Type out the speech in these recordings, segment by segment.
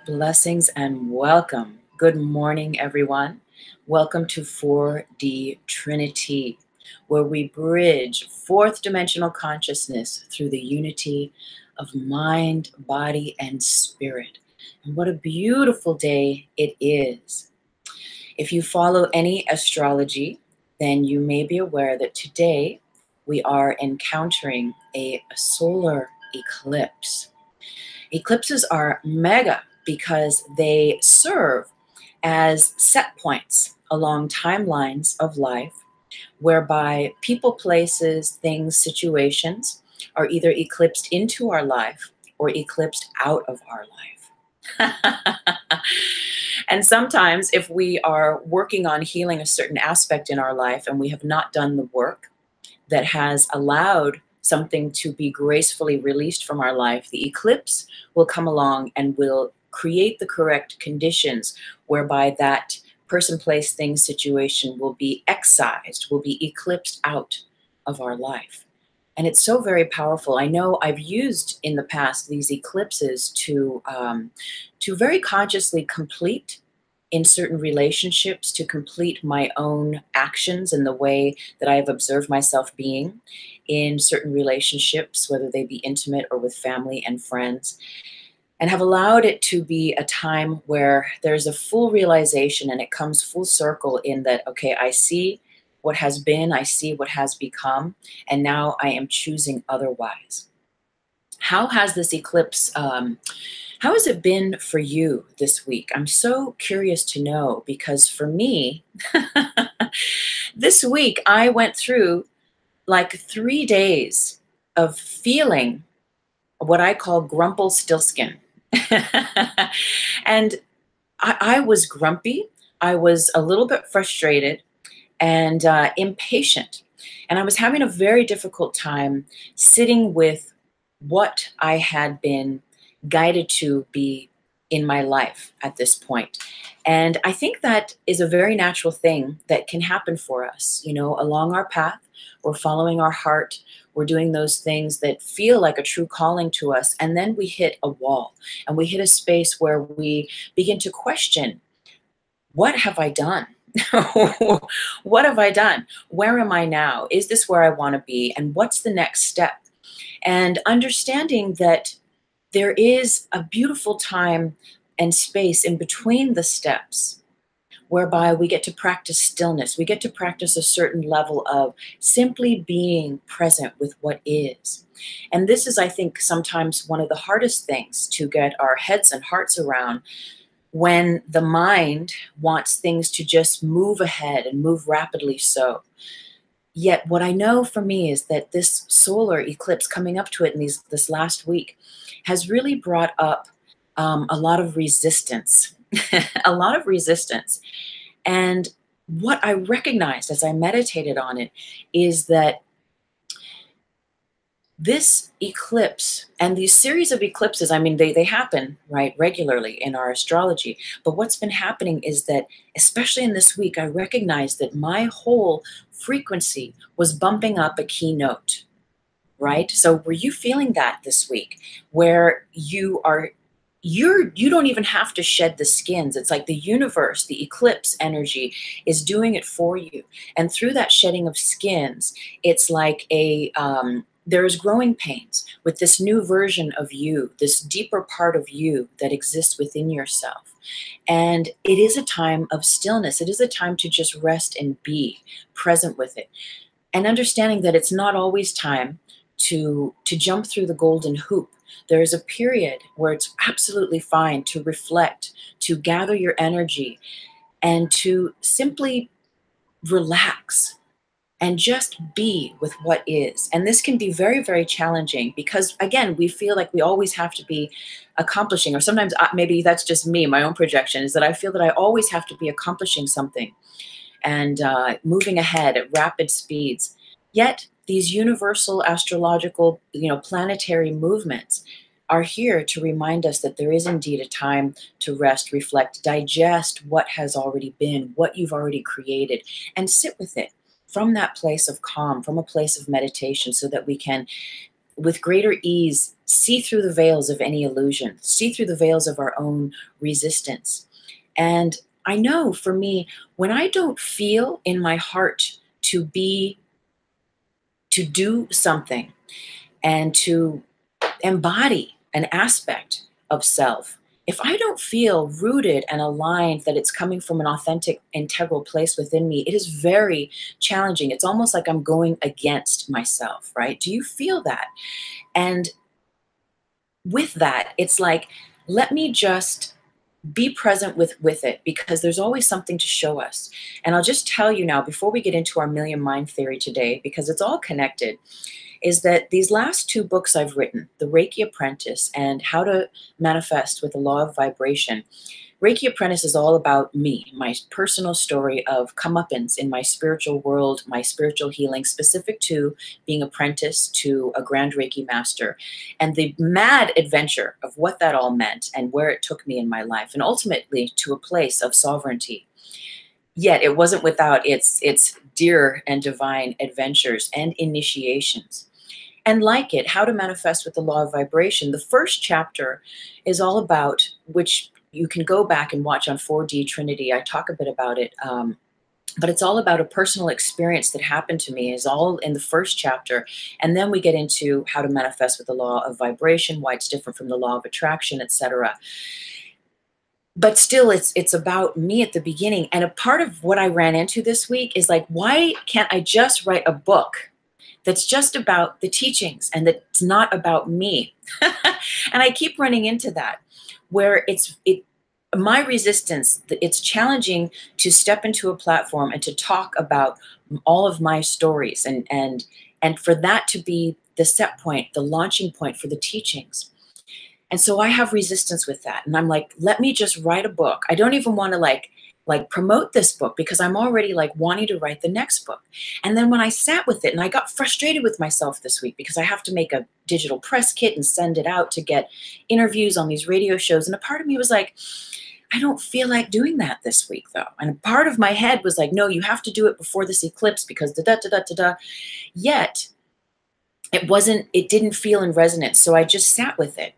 Blessings and welcome. Good morning, everyone. Welcome to 4D Trinity, where we bridge fourth dimensional consciousness through the unity of mind, body, and spirit. And what a beautiful day it is. If you follow any astrology, then you may be aware that today we are encountering a solar eclipse. Eclipses are mega because they serve as set points along timelines of life whereby people, places, things, situations are either eclipsed into our life or eclipsed out of our life. And sometimes if we are working on healing a certain aspect in our life and we have not done the work that has allowed something to be gracefully released from our life, the eclipse will come along and will create the correct conditions whereby that person, place, thing, situation will be excised, will be eclipsed out of our life. And it's so very powerful. I know I've used in the past these eclipses to very consciously complete in certain relationships, to complete my own actions and the way that I have observed myself being in certain relationships, whether they be intimate or with family and friends, and have allowed it to be a time where there's a full realization and it comes full circle in that, okay, I see what has been, I see what has become, and now I am choosing otherwise. How has this eclipse, how has it been for you this week? I'm so curious to know, because for me, this week I went through like 3 days of feeling what I call Grumpelstiltskin. And I was grumpy. I was a little bit frustrated and impatient. And I was having a very difficult time sitting with what I had been guided to be in my life at this point. And I think that is a very natural thing that can happen for us, you know, along our path. We're following our heart. We're doing those things that feel like a true calling to us. And then we hit a wall and we hit a space where we begin to question, what have I done? What have I done? Where am I now? Is this where I want to be? And what's the next step? And understanding that there is a beautiful time and space in between the steps whereby we get to practice stillness. We get to practice a certain level of simply being present with what is. And this is, I think, sometimes one of the hardest things to get our heads and hearts around, when the mind wants things to just move ahead and move rapidly so. Yet what I know for me is that this solar eclipse coming up to it in this last week has really brought up a lot of resistance, a lot of resistance. And what I recognized as I meditated on it is that this eclipse and these series of eclipses, I mean, they happen, right, regularly in our astrology. But what's been happening is that, especially in this week, I recognized that my whole frequency was bumping up a key note, right? So were you feeling that this week, where you don't even have to shed the skins? It's like the universe, the eclipse energy is doing it for you. And through that shedding of skins, it's like there's growing pains with this new version of you, this deeper part of you that exists within yourself. And it is a time of stillness. It is a time to just rest and be present with it. And understanding that it's not always time to jump through the golden hoop. There is a period where it's absolutely fine to reflect, to gather your energy, and to simply relax and just be with what is. And this can be very, very challenging because, again, we feel like we always have to be accomplishing, or sometimes maybe that's just me, my own projection, is that I feel that I always have to be accomplishing something and moving ahead at rapid speeds. Yet these universal astrological, planetary movements are here to remind us that there is indeed a time to rest, reflect, digest what has already been, what you've already created, and sit with it from that place of calm, from a place of meditation, so that we can with greater ease, see through the veils of any illusion, see through the veils of our own resistance. And I know for me, when I don't feel in my heart to do something and to embody an aspect of self, if I don't feel rooted and aligned that it's coming from an authentic, integral place within me, it is very challenging. It's almost like I'm going against myself, right? Do you feel that? And with that, it's like, let me just be present with it, because there's always something to show us. And I'll just tell you now, before we get into our million mind theory today, because it's all connected, is that these last two books I've written, The Reiki Apprentice and How to Manifest with the Law of Vibration. Reiki Apprentice is all about me, my personal story of comeuppance in my spiritual world, my spiritual healing, specific to being apprenticed to a grand Reiki master, and the mad adventure of what that all meant and where it took me in my life, and ultimately to a place of sovereignty. Yet it wasn't without its dear and divine adventures and initiations. And like it, How to Manifest with the Law of Vibration, the first chapter is all about, which you can go back and watch on 4D Trinity. I talk a bit about it, but it's all about a personal experience that happened to me, is all in the first chapter. And then we get into how to manifest with the law of vibration, why it's different from the law of attraction, etc. But still, it's about me at the beginning. And a part of what I ran into this week is like, why can't I just write a book that's just about the teachings and that's not about me? And I keep running into that, where my resistance, it's challenging to step into a platform and to talk about all of my stories, and for that to be the set point, the launching point for the teachings. And so I have resistance with that. And I'm like, let me just write a book. I don't even want to like promote this book, because I'm already like wanting to write the next book. And then when I sat with it, and I got frustrated with myself this week, because I have to make a digital press kit and send it out to get interviews on these radio shows. And a part of me was like, I don't feel like doing that this week though. And a part of my head was like, no, you have to do it before this eclipse, because da da da da da da. Yet it didn't feel in resonance. So I just sat with it.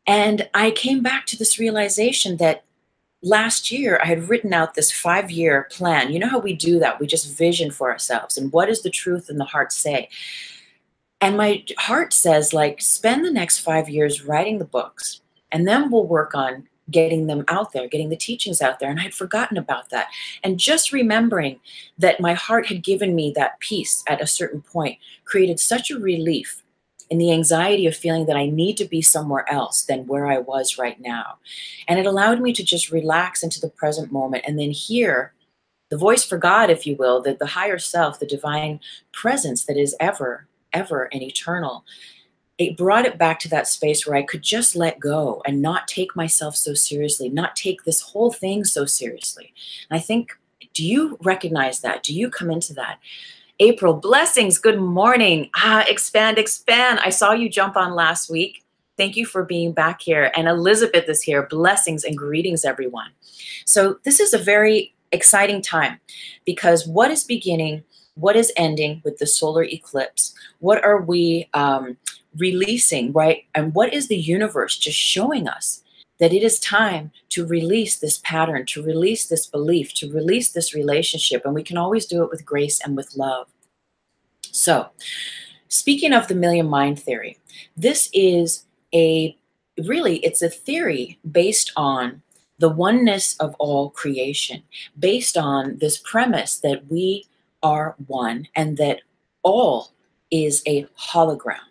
And I came back to this realization that last year I had written out this 5-year plan. You know how we do that? We just vision for ourselves. And what does the truth and the heart say? And my heart says, like, spend the next 5 years writing the books, and then we'll work on getting them out there, getting the teachings out there. And I had forgotten about that. And just remembering that my heart had given me that peace at a certain point created such a relief in the anxiety of feeling that I need to be somewhere else than where I was right now. And it allowed me to just relax into the present moment, and then hear the voice for God, if you will, the higher self, the divine presence that is ever, ever and eternal. It brought it back to that space where I could just let go and not take myself so seriously, not take this whole thing so seriously. And I think, do you recognize that? Do you come into that? April, blessings. Good morning. Expand, expand. I saw you jump on last week. Thank you for being back here. And Elizabeth is here. Blessings and greetings, everyone. So this is a very exciting time, because what is beginning, what is ending with the solar eclipse? What are we releasing, right? And what is the universe just showing us? That it is time to release this pattern, to release this belief, to release this relationship. And we can always do it with grace and with love. So, speaking of the million mind theory, this is it's a theory based on the oneness of all creation, based on this premise that we are one, and that all is a hologram,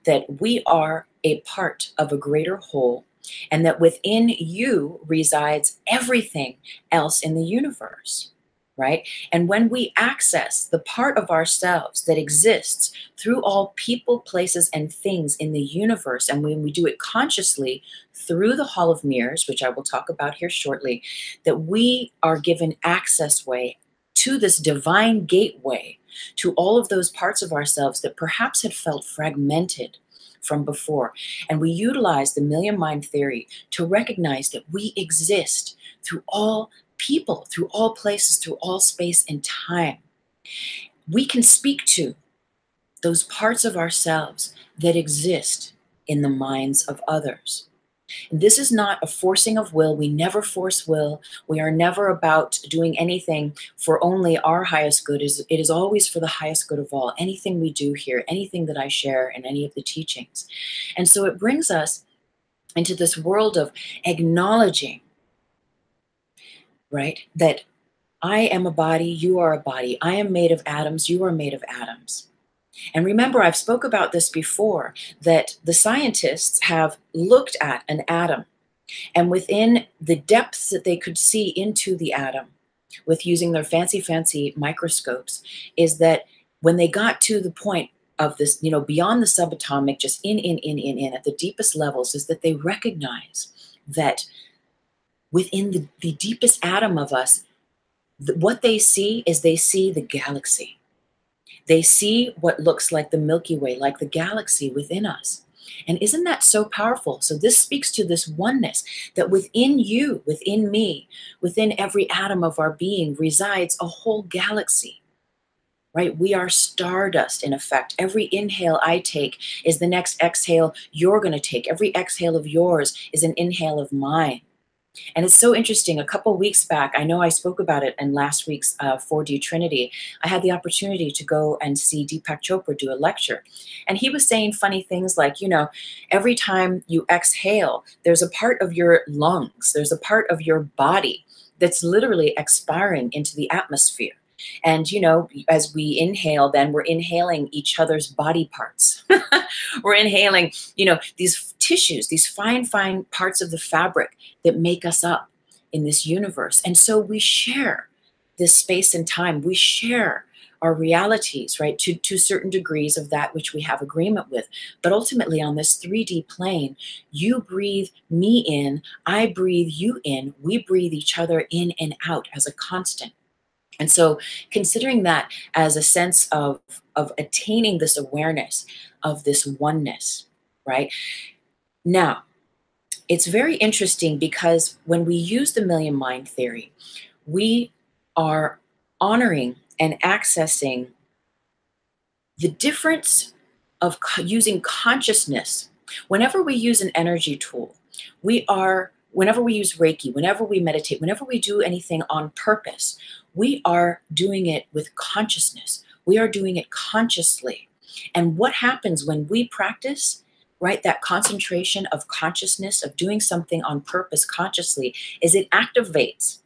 that we are a part of a greater whole, and that within you resides everything else in the universe, right? And when we access the part of ourselves that exists through all people, places, and things in the universe, and when we do it consciously through the Hall of Mirrors, which I will talk about here shortly, that we are given access way to this divine gateway to all of those parts of ourselves that perhaps had felt fragmented from before. And we utilize the million mind theory to recognize that we exist through all people, through all places, through all space and time. We can speak to those parts of ourselves that exist in the minds of others. And this is not a forcing of will. We never force will. We are never about doing anything for only our highest good. It is always for the highest good of all. Anything we do here, anything that I share in any of the teachings. And so it brings us into this world of acknowledging, right, that I am a body, you are a body. I am made of atoms, you are made of atoms. And remember, I've spoke about this before, that the scientists have looked at an atom, and within the depths that they could see into the atom with using their fancy microscopes, is that when they got to the point of this, beyond the subatomic, just in at the deepest levels, is that they recognize that within the deepest atom of us, what they see is they see the galaxy. They see what looks like the Milky Way, like the galaxy within us. And isn't that so powerful? So this speaks to this oneness that within you, within me, within every atom of our being resides a whole galaxy, right? We are stardust in effect. Every inhale I take is the next exhale you're going to take. Every exhale of yours is an inhale of mine. And it's so interesting. A couple weeks back, I know I spoke about it in last week's 4D Trinity. I had the opportunity to go and see Deepak Chopra do a lecture. And he was saying funny things like, every time you exhale, there's a part of your lungs, there's a part of your body that's literally expiring into the atmosphere. And, as we inhale, then we're inhaling each other's body parts. We're inhaling, these tissues, these fine parts of the fabric that make us up in this universe. And so we share this space and time. We share our realities, right, to certain degrees of that which we have agreement with. But ultimately on this 3D plane, you breathe me in, I breathe you in, we breathe each other in and out as a constant. And so considering that as a sense of attaining this awareness of this oneness, right? Now, it's very interesting because when we use the million mind theory, we are honoring and accessing the difference of using consciousness. Whenever we use an energy tool, whenever we use Reiki, whenever we meditate, whenever we do anything on purpose, we are doing it with consciousness. We are doing it consciously. And what happens when we practice, right, that concentration of consciousness, of doing something on purpose consciously, is it activates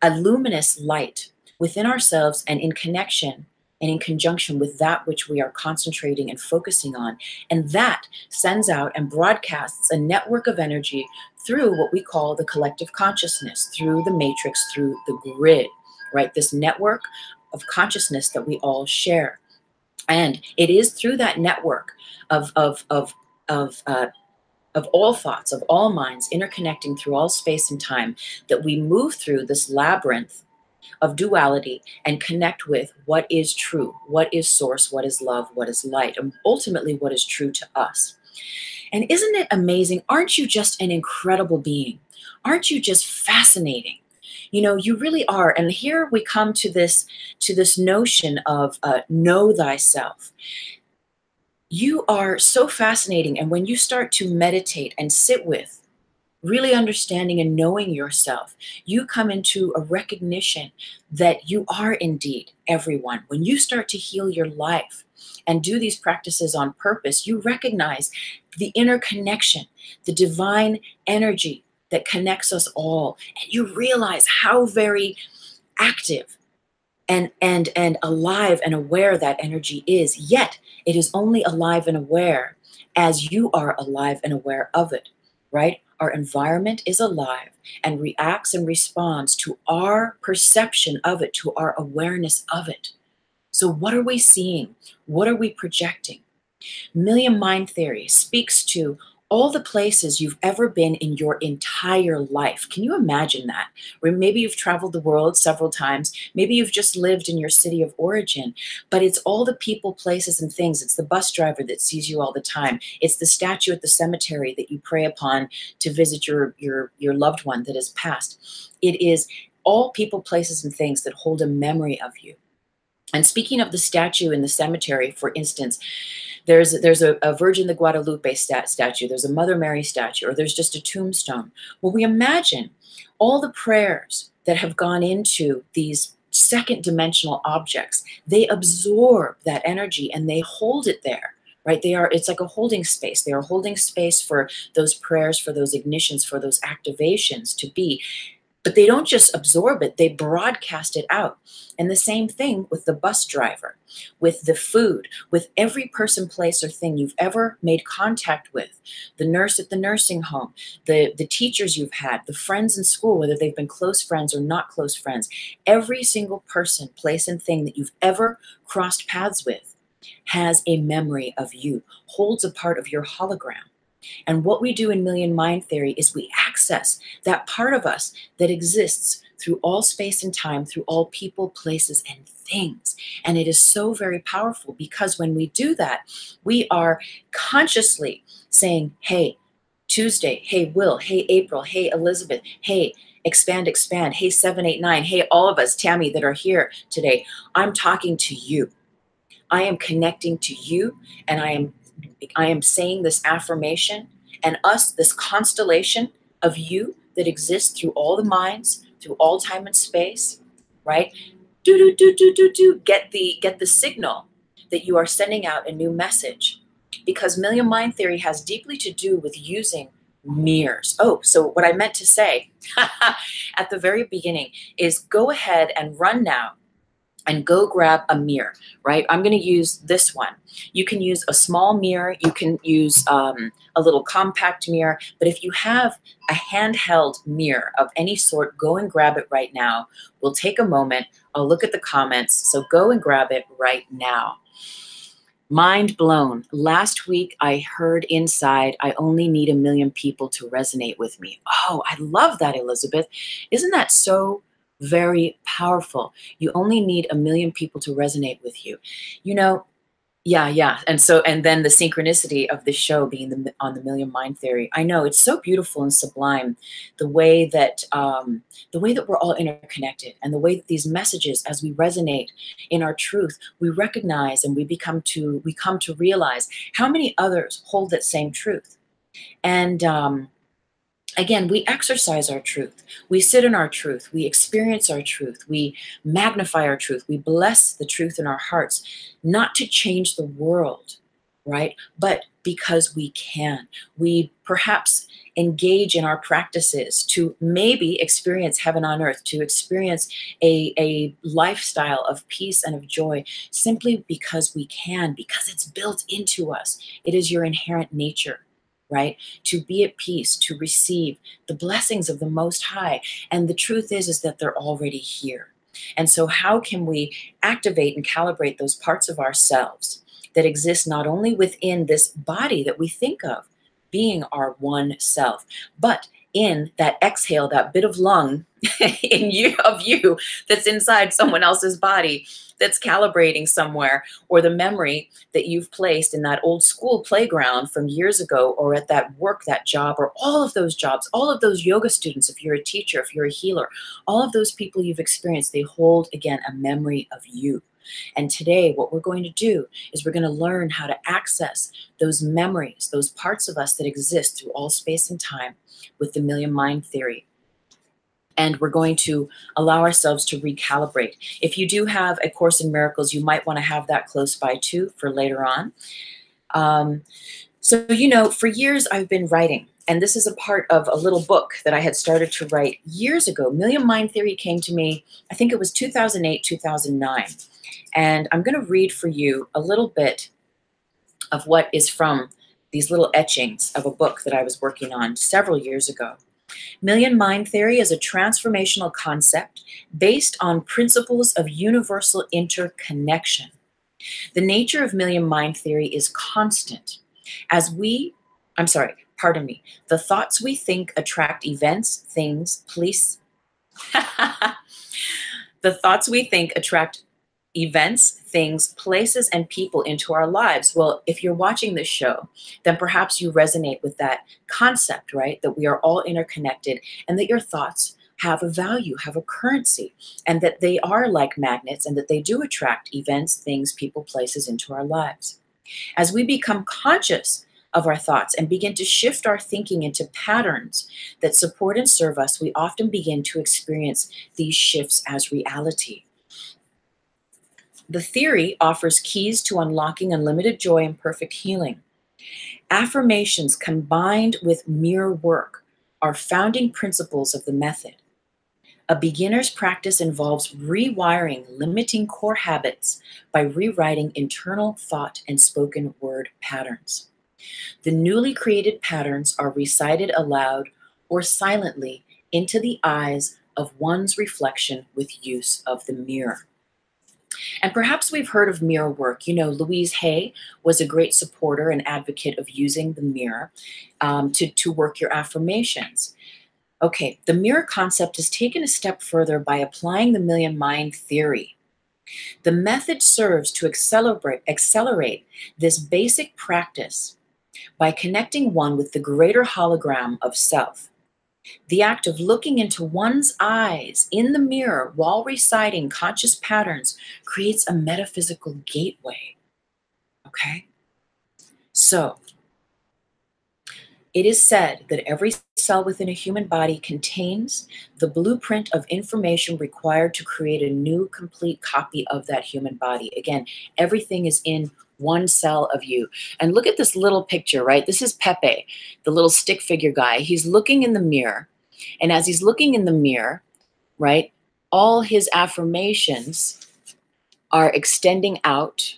a luminous light within ourselves and in connection and in conjunction with that which we are concentrating and focusing on. And that sends out and broadcasts a network of energy through what we call the collective consciousness, through the matrix, through the grid, right? This network of consciousness that we all share. And it is through that network of all thoughts, of all minds, interconnecting through all space and time, that we move through this labyrinth of duality and connect with what is true, what is source, what is love, what is light, and ultimately what is true to us. And isn't it amazing? Aren't you just an incredible being? Aren't you just fascinating? You really are. And here we come to this notion of know thyself. You are so fascinating. And when you start to meditate and sit with really understanding and knowing yourself, you come into a recognition that you are indeed everyone. When you start to heal your life and do these practices on purpose, you recognize the interconnection, the divine energy that connects us all. And you realize how very active and alive and aware that energy is. Yet it is only alive and aware as you are alive and aware of it, right? Our environment is alive and reacts and responds to our perception of it, to our awareness of it. So what are we seeing? What are we projecting? Million mind theory speaks to all the places you've ever been in your entire life. Can you imagine that? Or maybe you've traveled the world several times. Maybe you've just lived in your city of origin, but it's all the people, places, and things. It's the bus driver that sees you all the time. It's the statue at the cemetery that you pray upon to visit your loved one that has passed. It is all people, places, and things that hold a memory of you. And speaking of the statue in the cemetery, for instance, there's a Virgin de Guadalupe statue, there's a Mother Mary statue, or there's just a tombstone. Well, we imagine all the prayers that have gone into these second dimensional objects. They absorb that energy and they hold it there, right? It's like a holding space. They are holding space for those prayers, for those ignitions, for those activations to be. But they don't just absorb it, they broadcast it out. And the same thing with the bus driver, with the food, with every person, place, or thing you've ever made contact with, the nurse at the nursing home, the teachers you've had, the friends in school, whether they've been close friends or not close friends. Every single person, place, and thing that you've ever crossed paths with has a memory of you, holds a part of your hologram. And what we do in Million Mind Theory is we access that part of us that exists through all space and time, through all people, places, and things. And it is so very powerful because when we do that, we are consciously saying, hey, Tuesday, hey, Will, hey, April, hey, Elizabeth, hey, expand, expand, hey, 789, hey, all of us, Tammy, that are here today, I'm talking to you. I am connecting to you, and I am saying this affirmation, and us, this constellation of you that exists through all the minds, through all time and space, right? Get the signal that you are sending out a new message, because Million Mind Theory has deeply to do with using mirrors. Oh, so what I meant to say at the very beginning is go ahead and run now and go grab a mirror, right? I'm going to use this one. You can use a small mirror. You can use a little compact mirror. But if you have a handheld mirror of any sort, go and grab it right now. We'll take a moment. I'll look at the comments. So go and grab it right now. Mind blown. Last week, I heard inside, I only need 1 million people to resonate with me. Oh, I love that, Elizabeth. Isn't that so very powerful? You only need 1 million people to resonate with you. You know, yeah. And then the synchronicity of this show being on the Million Mind Theory. I know it's so beautiful and sublime, the way that we're all interconnected, and the way that these messages, as we resonate in our truth, we recognize and we come to realize how many others hold that same truth. And again, we exercise our truth. We sit in our truth. We experience our truth. We magnify our truth. We bless the truth in our hearts, not to change the world, right? But because we can. We perhaps engage in our practices to maybe experience heaven on earth, to experience a lifestyle of peace and of joy, simply because we can, because it's built into us. It is your inherent nature, right? To be at peace, to receive the blessings of the Most High. And the truth is that they're already here. And so how can we activate and calibrate those parts of ourselves that exist not only within this body that we think of being our one self, but in that exhale, that bit of lung in you that's inside someone else's body, that's calibrating somewhere, or the memory that you've placed in that old school playground from years ago, or at that work, that job, or all of those jobs, all of those yoga students, if you're a teacher, if you're a healer, all of those people you've experienced, they hold, again, a memory of you. And today, what we're going to do is we're going to learn how to access those memories, those parts of us that exist through all space and time with the Million Mind Theory. And we're going to allow ourselves to recalibrate. If you do have a Course in Miracles, you might want to have that close by too for later on. So, for years I've been writing, and this is a part of a little book that I had started to write years ago. Million Mind Theory came to me, I think it was 2008, 2009. And I'm going to read for you a little bit of what is from these little etchings of a book that I was working on several years ago. Million Mind Theory is a transformational concept based on principles of universal interconnection. The nature of Million Mind Theory is constant. The thoughts we think attract events, things, the thoughts we think attract events, things, places, and people into our lives. Well, if you're watching this show, then perhaps you resonate with that concept, right? That we are all interconnected, and that your thoughts have a value, have a currency, and that they are like magnets and that they do attract events, things, people, places into our lives. As we become conscious of our thoughts and begin to shift our thinking into patterns that support and serve us, we often begin to experience these shifts as reality. The theory offers keys to unlocking unlimited joy and perfect healing. Affirmations combined with mirror work are founding principles of the method. A beginner's practice involves rewiring limiting core habits by rewriting internal thought and spoken word patterns. The newly created patterns are recited aloud or silently into the eyes of one's reflection with use of the mirror. And perhaps we've heard of mirror work. You know, Louise Hay was a great supporter and advocate of using the mirror to work your affirmations. Okay, the mirror concept is taken a step further by applying the million mind theory. The method serves to accelerate this basic practice by connecting one with the greater hologram of self. The act of looking into one's eyes in the mirror while reciting conscious patterns creates a metaphysical gateway. Okay? So, it is said that every cell within a human body contains the blueprint of information required to create a new, complete copy of that human body. Again, everything is in one cell of you. And look at this little picture, right? This is Pepe, the little stick figure guy. He's looking in the mirror. And as he's looking in the mirror, right, all his affirmations are extending out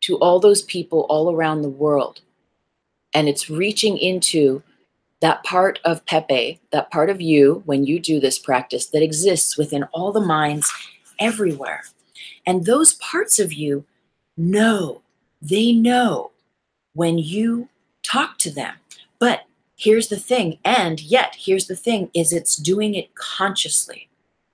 to all those people all around the world. And it's reaching into that part of Pepe, that part of you, when you do this practice, that exists within all the minds everywhere. And those parts of you know, they know when you talk to them. But here's the thing, and yet here's the thing, is it's doing it consciously,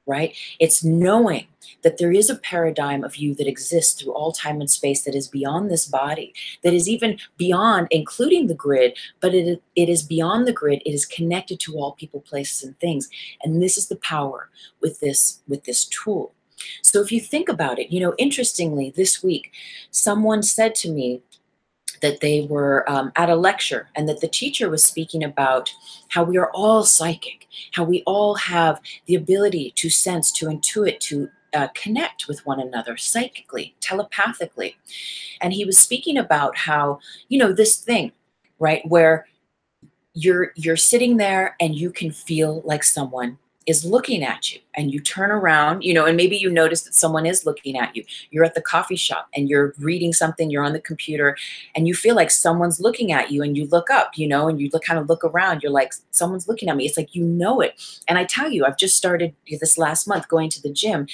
right? It's knowing that there is a paradigm of you that exists through all time and space that is beyond this body, that is even beyond, including the grid, but it is beyond the grid. It is connected to all people, places, and things. And this is the power with this tool. So if you think about it, you know, interestingly, this week, someone said to me that they were at a lecture and that the teacher was speaking about how we are all psychic, how we all have the ability to sense, to intuit, to connect with one another psychically, telepathically. And he was speaking about how, you know, this thing, right, where you're sitting there and you can feel like someone is looking at you, and you turn around, you know, and maybe you notice that someone is looking at you. You're at the coffee shop and you're reading something, you're on the computer, and you feel like someone's looking at you, and you look up, you know, and you kind of look around. You're like, someone's looking at me. It's like, you know it. And I tell you, I've just started this last month going to the gym,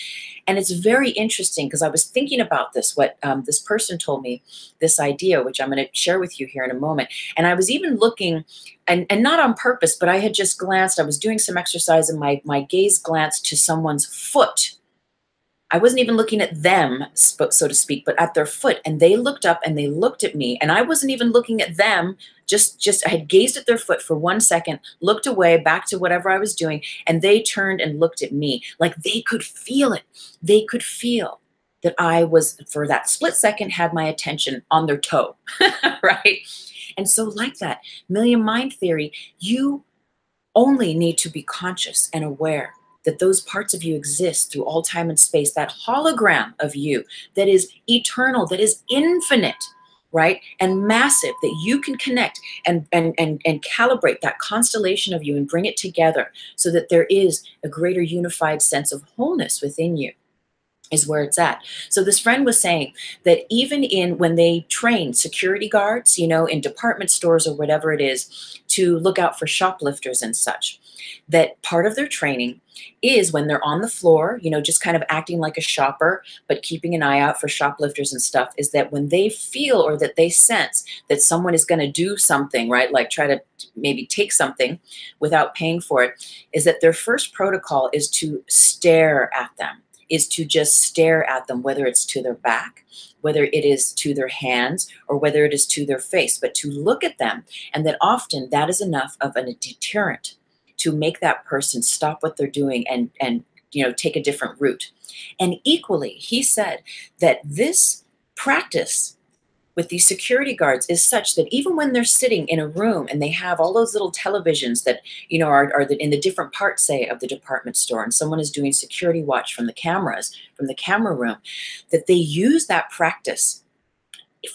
and it's very interesting because I was thinking about this, what this person told me, this idea, which I'm going to share with you here in a moment. And I was even looking, and not on purpose, but I had just glanced, I was doing some exercise, and my gaze glanced to someone's foot. I wasn't even looking at them, so to speak, but at their foot. And they looked up and they looked at me, and I wasn't even looking at them. Just I had gazed at their foot for 1 second, looked away, back to whatever I was doing, and they turned and looked at me. Like they could feel it. They could feel that I was, for that split second, had my attention on their toe, right? And so like that, million mind theory, you only need to be conscious and aware that those parts of you exist through all time and space, that hologram of you that is eternal, that is infinite, right? And massive, that you can connect and calibrate that constellation of you and bring it together so that there is a greater unified sense of wholeness within you, is where it's at. So this friend was saying that even when they train security guards, you know, in department stores or whatever it is, to look out for shoplifters and such, that part of their training is when they're on the floor, you know, just kind of acting like a shopper, but keeping an eye out for shoplifters and stuff, is that when they feel or that they sense that someone is going to do something, right, like try to maybe take something without paying for it, is that their first protocol is to stare at them, is to just stare at them, whether it's to their back, whether it is to their hands, or whether it is to their face, but to look at them. And that often that is enough of a deterrent to make that person stop what they're doing and take a different route. And equally, he said that this practice with these security guards is such that even when they're sitting in a room and they have all those little televisions that are in the different parts, say, of the department store, and someone is doing security watch from the cameras from the camera room, that they use that practice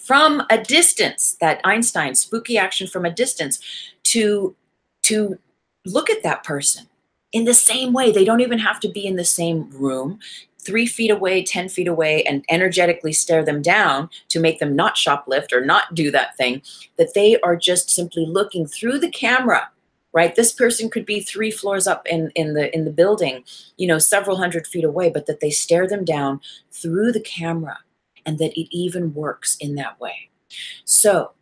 from a distance, that Einstein spooky action from a distance, to look at that person in the same way. They don't even have to be in the same room, 3 feet away, 10 feet away, and energetically stare them down to make them not shoplift or not do that thing, that they are just simply looking through the camera, right? This person could be 3 floors up in the building, several hundred feet away, but that they stare them down through the camera, and that it even works in that way. So,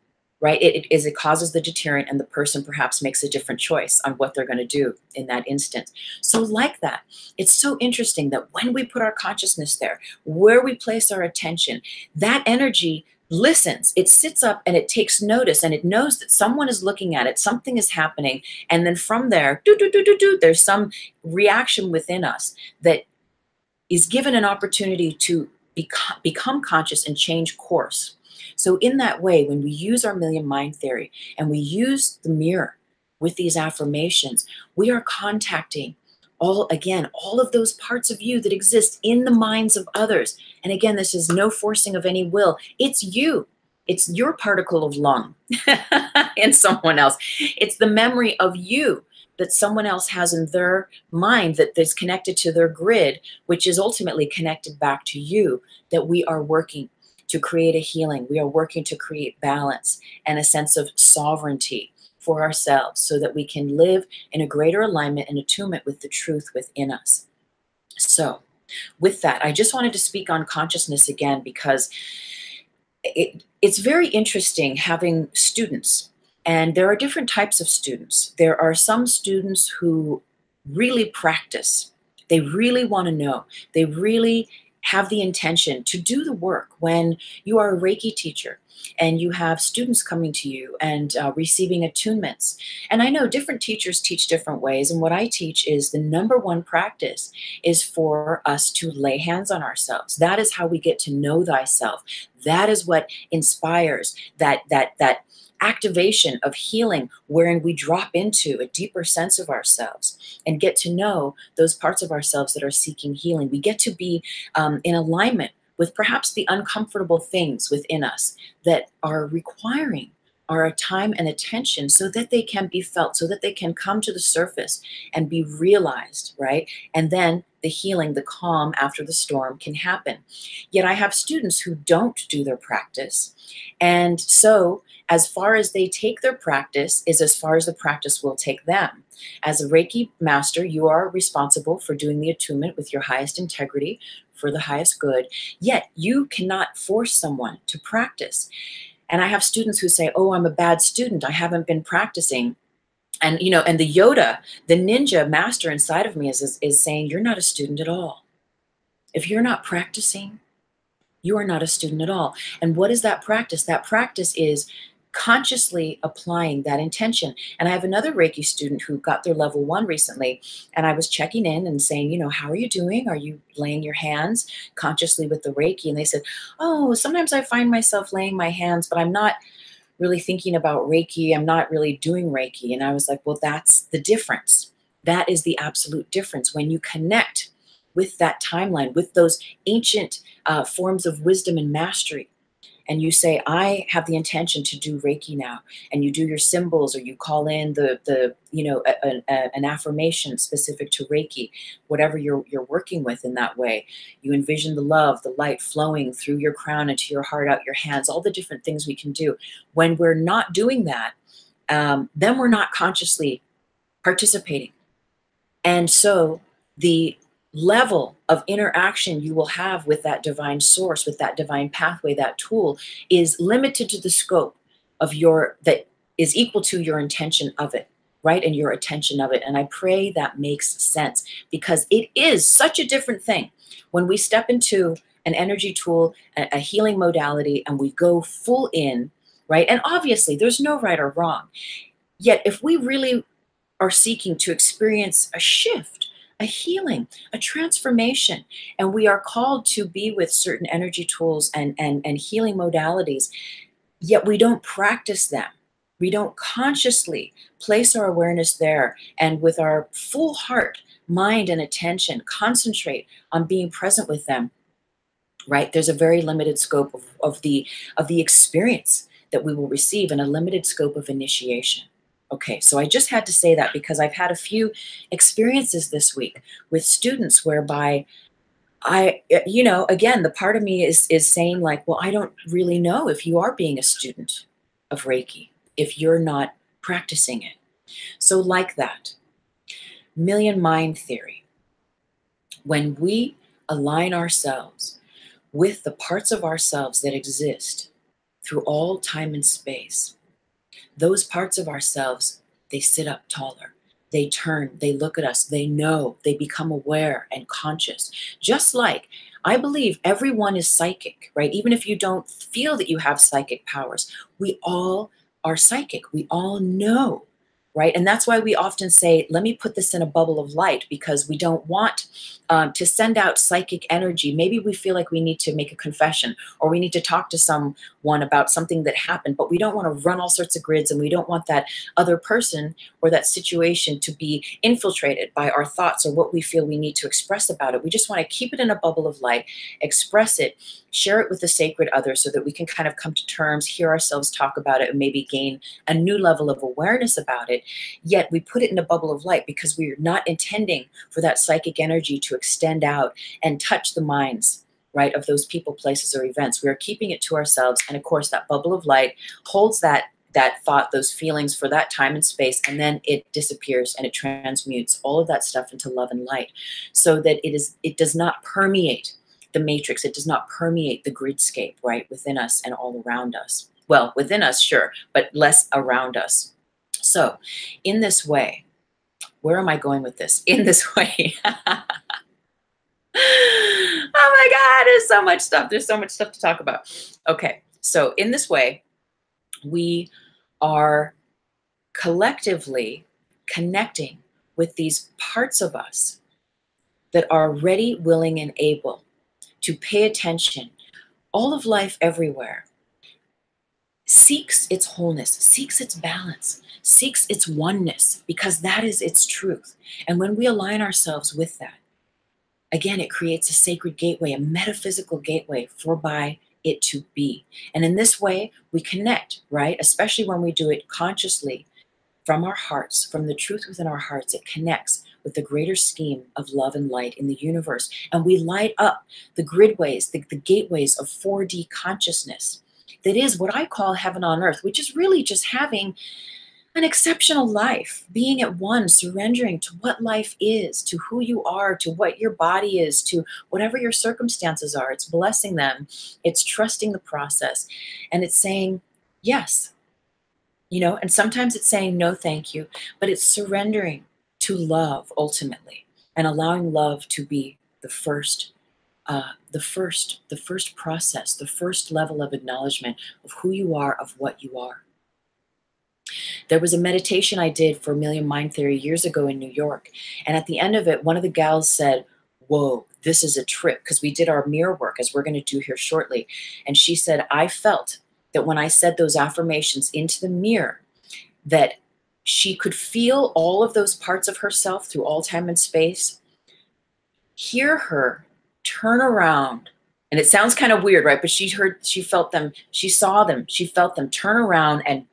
right, it causes the deterrent, and the person perhaps makes a different choice on what they're going to do in that instant. So like that, it's so interesting that when we put our consciousness there, where we place our attention, that energy listens, it sits up and it takes notice, and it knows that someone is looking at it, something is happening. And then from there, there's some reaction within us that is given an opportunity to become conscious and change course. So in that way, when we use our million mind theory and we use the mirror with these affirmations, we are contacting all of those parts of you that exist in the minds of others. And again, this is no forcing of any will. It's you. It's your particle of lung in someone else. It's the memory of you that someone else has in their mind that is connected to their grid, which is ultimately connected back to you, that we are working to create a healing. We are working to create balance and a sense of sovereignty for ourselves so that we can live in a greater alignment and attunement with the truth within us. So with that, I just wanted to speak on consciousness again, because it's very interesting having students. And there are different types of students. There are some students who really practice. They really want to know. They really have the intention to do the work. When you are a Reiki teacher and you have students coming to you and receiving attunements, and I know different teachers teach different ways, and what I teach is the number one practice is for us to lay hands on ourselves. That is how we get to know thyself. That is what inspires that activation of healing, wherein we drop into a deeper sense of ourselves and get to know those parts of ourselves that are seeking healing. We get to be in alignment with perhaps the uncomfortable things within us that are requiring our time and attention so that they can be felt, so that they can come to the surface and be realized, right? And then the healing, the calm after the storm can happen. Yet I have students who don't do their practice. And so as far as they take their practice is as far as the practice will take them. As a Reiki master, you are responsible for doing the attunement with your highest integrity for the highest good, yet you cannot force someone to practice. And I have students who say, oh, I'm a bad student, I haven't been practicing. And and the Yoda, the ninja master inside of me is saying, you're not a student at all. If you're not practicing, you are not a student at all. And what is that practice? That practice is consciously applying that intention. And I have another Reiki student who got their level 1 recently, and I was checking in and saying, how are you doing? Are you laying your hands consciously with the Reiki? And they said, oh, sometimes I find myself laying my hands, but I'm not really thinking about Reiki. I'm not really doing Reiki. And I was like, well, that's the difference. That is the absolute difference. When you connect with that timeline, with those ancient forms of wisdom and mastery, and you say, I have the intention to do Reiki now, and you do your symbols, or you call in an affirmation specific to Reiki, whatever you're working with in that way. You envision the love, the light flowing through your crown into your heart, out your hands, all the different things we can do. When we're not doing that, then we're not consciously participating. And so the level of interaction you will have with that divine source, with that divine pathway, that tool, is limited to the scope of that is equal to your intention of it, right? And your attention of it. And I pray that makes sense, because it is such a different thing when we step into an energy tool, a healing modality, and we go full in, right? And obviously there's no right or wrong. Yet if we really are seeking to experience a shift, a healing, a transformation. And we are called to be with certain energy tools and healing modalities, yet we don't practice them. We don't consciously place our awareness there and with our full heart, mind, and attention concentrate on being present with them, right? There's a very limited scope of the experience that we will receive, and a limited scope of initiation. Okay, so I just had to say that because I've had a few experiences this week with students whereby again, the part of me is saying like, well, I don't really know if you are being a student of Reiki, if you're not practicing it. So like that, million mind theory, when we align ourselves with the parts of ourselves that exist through all time and space, those parts of ourselves, they sit up taller. They turn, they look at us, they know, they become aware and conscious. Just like I believe everyone is psychic, right? Even if you don't feel that you have psychic powers, we all are psychic. We all know, right? And that's why we often say, let me put this in a bubble of light, because we don't want to send out psychic energy. Maybe we feel like we need to make a confession, or we need to talk to someone about something that happened, but we don't want to run all sorts of grids, and we don't want that other person or that situation to be infiltrated by our thoughts or what we feel we need to express about it. We just want to keep it in a bubble of light, express it, share it with the sacred other so that we can kind of come to terms, hear ourselves talk about it, and maybe gain a new level of awareness about it. Yet we put it in a bubble of light because we're not intending for that psychic energy to extend out and touch the minds, right, of those people, places, or events. We are keeping it to ourselves. And of course, that bubble of light holds that thought, those feelings for that time and space, and then it disappears and it transmutes all of that stuff into love and light, so that it does not permeate the matrix. It does not permeate the gridscape, right, within us and all around us. Well, within us, sure, but less around us. So in this way, where am I going with this? In this way. Oh my God, there's so much stuff. There's so much stuff to talk about. Okay, so in this way, we are collectively connecting with these parts of us that are ready, willing, and able to pay attention. All of life everywhere seeks its wholeness, seeks its balance, seeks its oneness, because that is its truth. And when we align ourselves with that, again, it creates a sacred gateway, a metaphysical gateway for by it to be. And in this way, we connect, right? Especially when we do it consciously from our hearts, from the truth within our hearts. It connects with the greater scheme of love and light in the universe. And we light up the gridways, the gateways of 4D consciousness. That is what I call heaven on earth, which is really just having an exceptional life, being at one, surrendering to what life is, to who you are, to what your body is, to whatever your circumstances are. It's blessing them. It's trusting the process. And it's saying, yes, and sometimes it's saying, no, thank you, but it's surrendering to love ultimately, and allowing love to be the first process, the first level of acknowledgement of who you are, of what you are. There was a meditation I did for Million Mind Theory years ago in New York. And at the end of it, one of the gals said, whoa, this is a trip, because we did our mirror work, as we're going to do here shortly. And she said, I felt that when I said those affirmations into the mirror, that she could feel all of those parts of herself through all time and space, hear her turn around. And it sounds kind of weird, right? But she felt them, she saw them, she felt them turn around and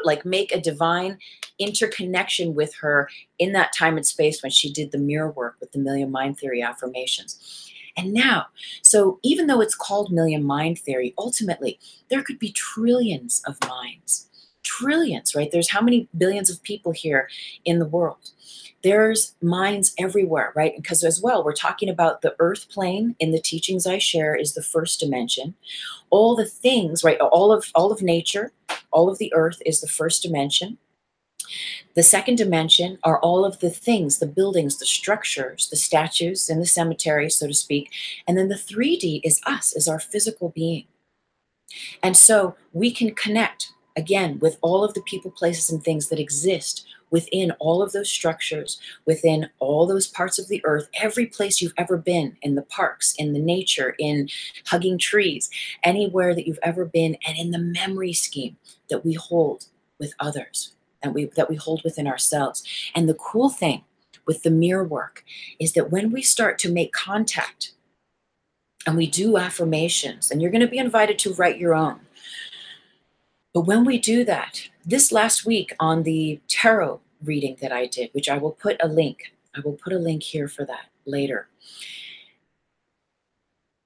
like make a divine interconnection with her in that time and space when she did the mirror work with the Million Mind Theory affirmations. And now, so even though it's called Million Mind Theory, ultimately, there could be trillions of minds. Trillions, right? There's how many billions of people here in the world? There's minds everywhere, right? Because as well, we're talking about the earth plane in the teachings I share is the first dimension. All the things, right? All of nature, all of the earth is the first dimension. The second dimension are all of the things, the buildings, the structures, the statues in the cemetery, so to speak. And then the 3D is us, is our physical being. And so we can connect, again, with all of the people, places, and things that exist within all of those structures, within all those parts of the earth, every place you've ever been, in the parks, in the nature, in hugging trees, anywhere that you've ever been, and in the memory scheme that we hold with others, and that we hold within ourselves. And the cool thing with the mirror work is that when we start to make contact and we do affirmations, and you're going to be invited to write your own, but when we do that, this last week on the tarot reading that I did, which I will put a link here for that later,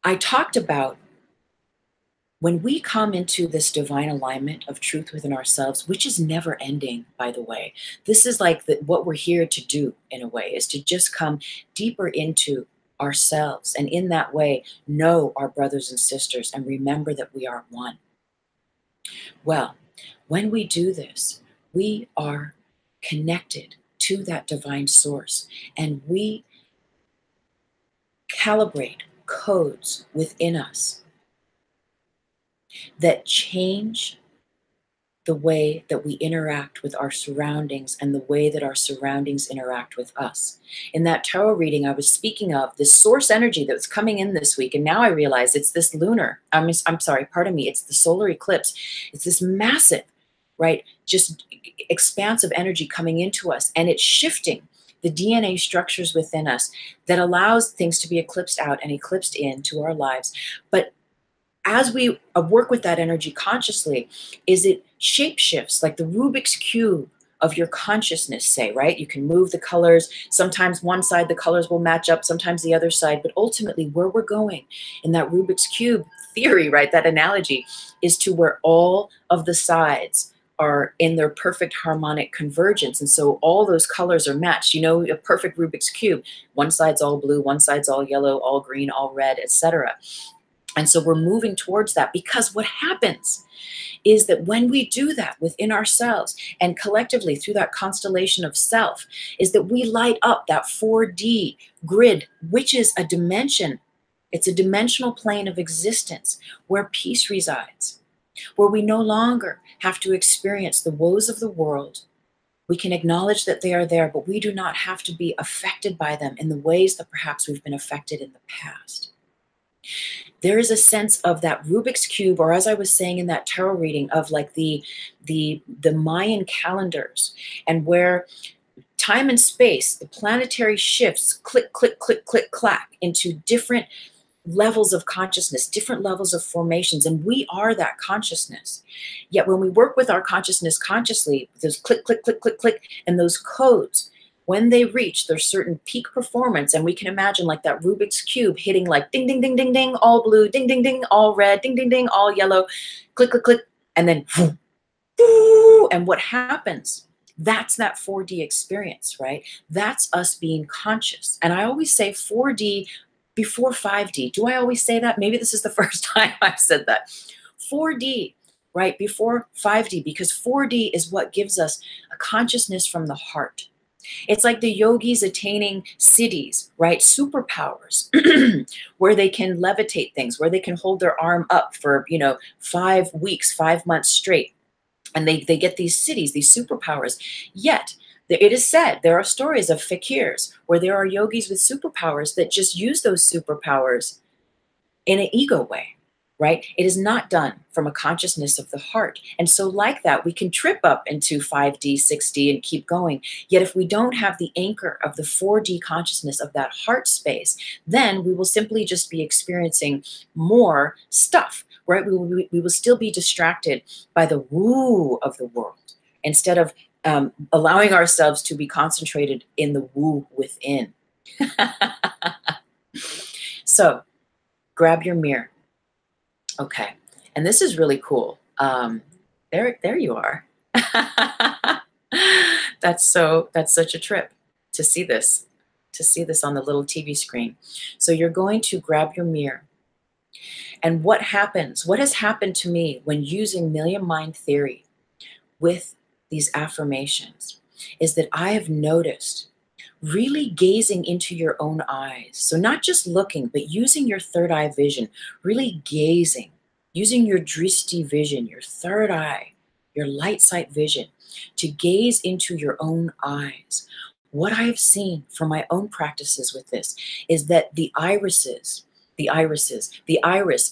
I talked about when we come into this divine alignment of truth within ourselves, which is never ending, by the way. This is like what we're here to do, in a way, is to just come deeper into ourselves, and in that way know our brothers and sisters and remember that we are one. Well, when we do this, we are connected to that divine source, and we calibrate codes within us that change the way that we interact with our surroundings and the way that our surroundings interact with us. In that tarot reading, I was speaking of this source energy that was coming in this week, and now I realize it's this it's the solar eclipse. It's this massive, right, just expansive energy coming into us, and it's shifting the DNA structures within us that allows things to be eclipsed out and eclipsed into our lives. But as we work with that energy consciously, is it shape shifts like the Rubik's Cube of your consciousness, say, right? You can move the colors. Sometimes one side, the colors will match up, sometimes the other side. But ultimately, where we're going in that Rubik's Cube theory, right, that analogy, is to where all of the sides are in their perfect harmonic convergence. And so all those colors are matched. You know, a perfect Rubik's Cube. One side's all blue, one side's all yellow, all green, all red, etc. And so we're moving towards that, because what happens is that when we do that within ourselves and collectively through that constellation of self, is that we light up that 4D grid, which is a dimension. It's a dimensional plane of existence where peace resides, where we no longer have to experience the woes of the world. We can acknowledge that they are there, but we do not have to be affected by them in the ways that perhaps we've been affected in the past. There is a sense of that Rubik's Cube, or as I was saying in that tarot reading, of like the Mayan calendars, and where time and space, the planetary shifts, click, click, click, click, clack, into different levels of consciousness, different levels of formations, and we are that consciousness. Yet when we work with our consciousness consciously, those click, click, click, click, click, and those codes, when they reach their certain peak performance, and we can imagine like that Rubik's Cube hitting like ding, ding, ding, ding, ding, all blue, ding, ding, ding, all red, ding, ding, ding, all yellow, click, click, click, and then and what happens? That's that 4D experience, right? That's us being conscious. And I always say 4D before 5D. Do I always say that? Maybe this is the first time I've said that. 4D, right, before 5D, because 4D is what gives us a consciousness from the heart. It's like the yogis attaining siddhis, right? Superpowers, where they can levitate things, where they can hold their arm up for, 5 weeks, 5 months straight. And they get these siddhis, these superpowers. Yet, it is said, there are stories of fakirs where there are yogis with superpowers that just use those superpowers in an ego way, right? It is not done from a consciousness of the heart. And so like that, we can trip up into 5D, 6D, and keep going. Yet if we don't have the anchor of the 4D consciousness of that heart space, then we will simply just be experiencing more stuff, right? We will still be distracted by the woo of the world instead of allowing ourselves to be concentrated in the woo within. So grab your mirror. Okay, and this is really cool. There you are. That's such a trip to see this on the little TV screen. So you're going to grab your mirror. And what has happened to me when using Million Mind Theory with these affirmations is that I have noticed really gazing into your own eyes. So not just looking, but using your third eye vision, really gazing, using your drishti vision, your third eye, your light sight vision, to gaze into your own eyes. What I have seen from my own practices with this is that the iris,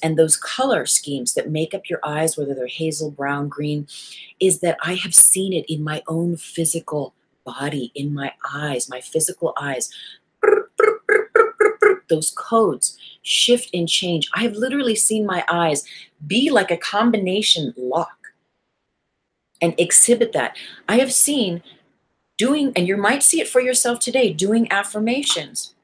and those color schemes that make up your eyes, whether they're hazel, brown, green, is that I have seen it in my own physical body, in my eyes, my physical eyes. Those codes shift and change. I have literally seen my eyes be like a combination lock and exhibit that. I have seen doing, and you might see it for yourself today, doing affirmations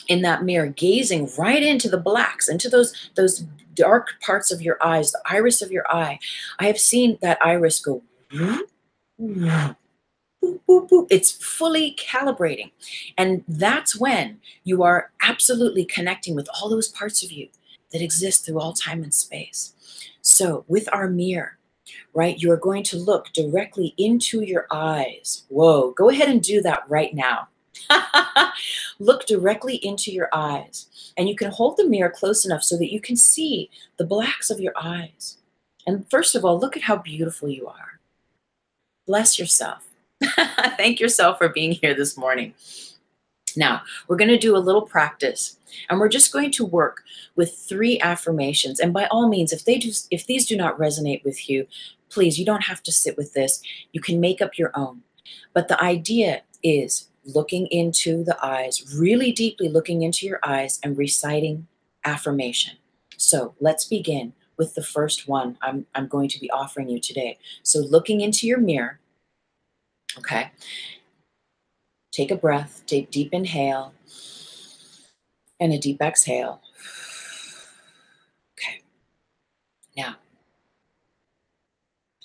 in that mirror, gazing right into the blacks, into those dark parts of your eyes, the iris of your eye. I have seen that iris go boop, boop, boop. It's fully calibrating. And that's when you are absolutely connecting with all those parts of you that exist through all time and space. So with our mirror, right, you're going to look directly into your eyes. Whoa, go ahead and do that right now. Look directly into your eyes. And you can hold the mirror close enough so that you can see the blacks of your eyes. And first of all, look at how beautiful you are. Bless yourself. Thank yourself for being here this morning. Now, we're going to do a little practice, and we're just going to work with 3 affirmations. And by all means, if these do not resonate with you, please, you don't have to sit with this. You can make up your own. But the idea is looking into the eyes, really deeply looking into your eyes and reciting affirmation. So let's begin with the first one I'm going to be offering you today. So looking into your mirror, okay? Take a breath, take deep inhale and a deep exhale. Okay. Now,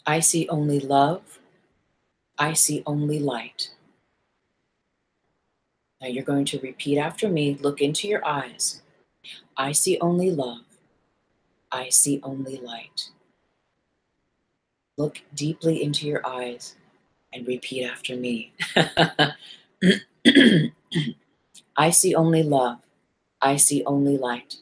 I see only love. I see only light. Now you're going to repeat after me. Look into your eyes. I see only love. I see only light. Look deeply into your eyes and repeat after me. I see only love. I see only light.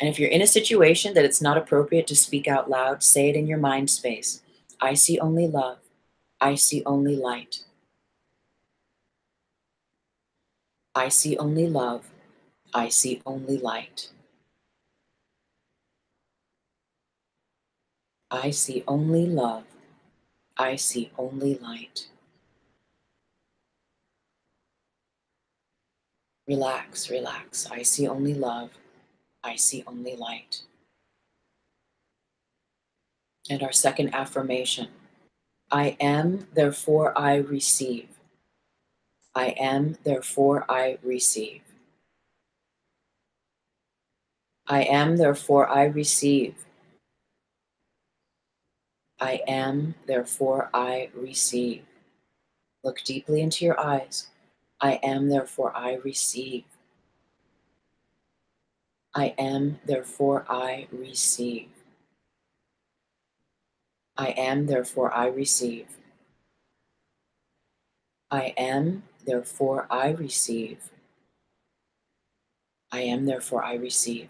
And if you're in a situation that it's not appropriate to speak out loud, say it in your mind space. I see only love. I see only light. I see only love. I see only light. I see only love. I see only light. Relax, relax. I see only love. I see only light. And our second affirmation. I am, therefore I receive. I am, therefore I receive. I am, therefore I receive. I am, therefore I receive. Look deeply into your eyes. I am, therefore I receive. I am, therefore I receive. I am, therefore I receive. I am, therefore I receive. I am, therefore I receive.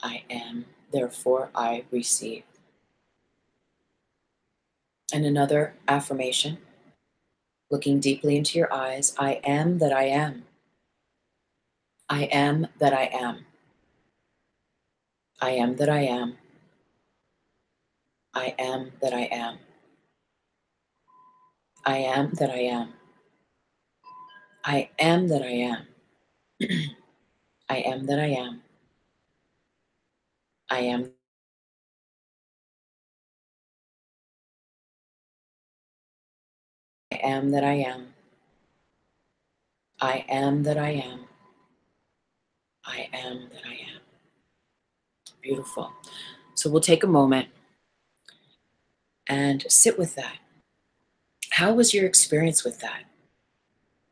I am, therefore I receive. And another affirmation, looking deeply into your eyes. I am that I am. I am that I am. I am that I am. I am that I am. I am that I am. I am that I am. I am that I am. I am. I am that I am. I am that I am. I am that I am. Beautiful. So we'll take a moment and sit with that. How was your experience with that?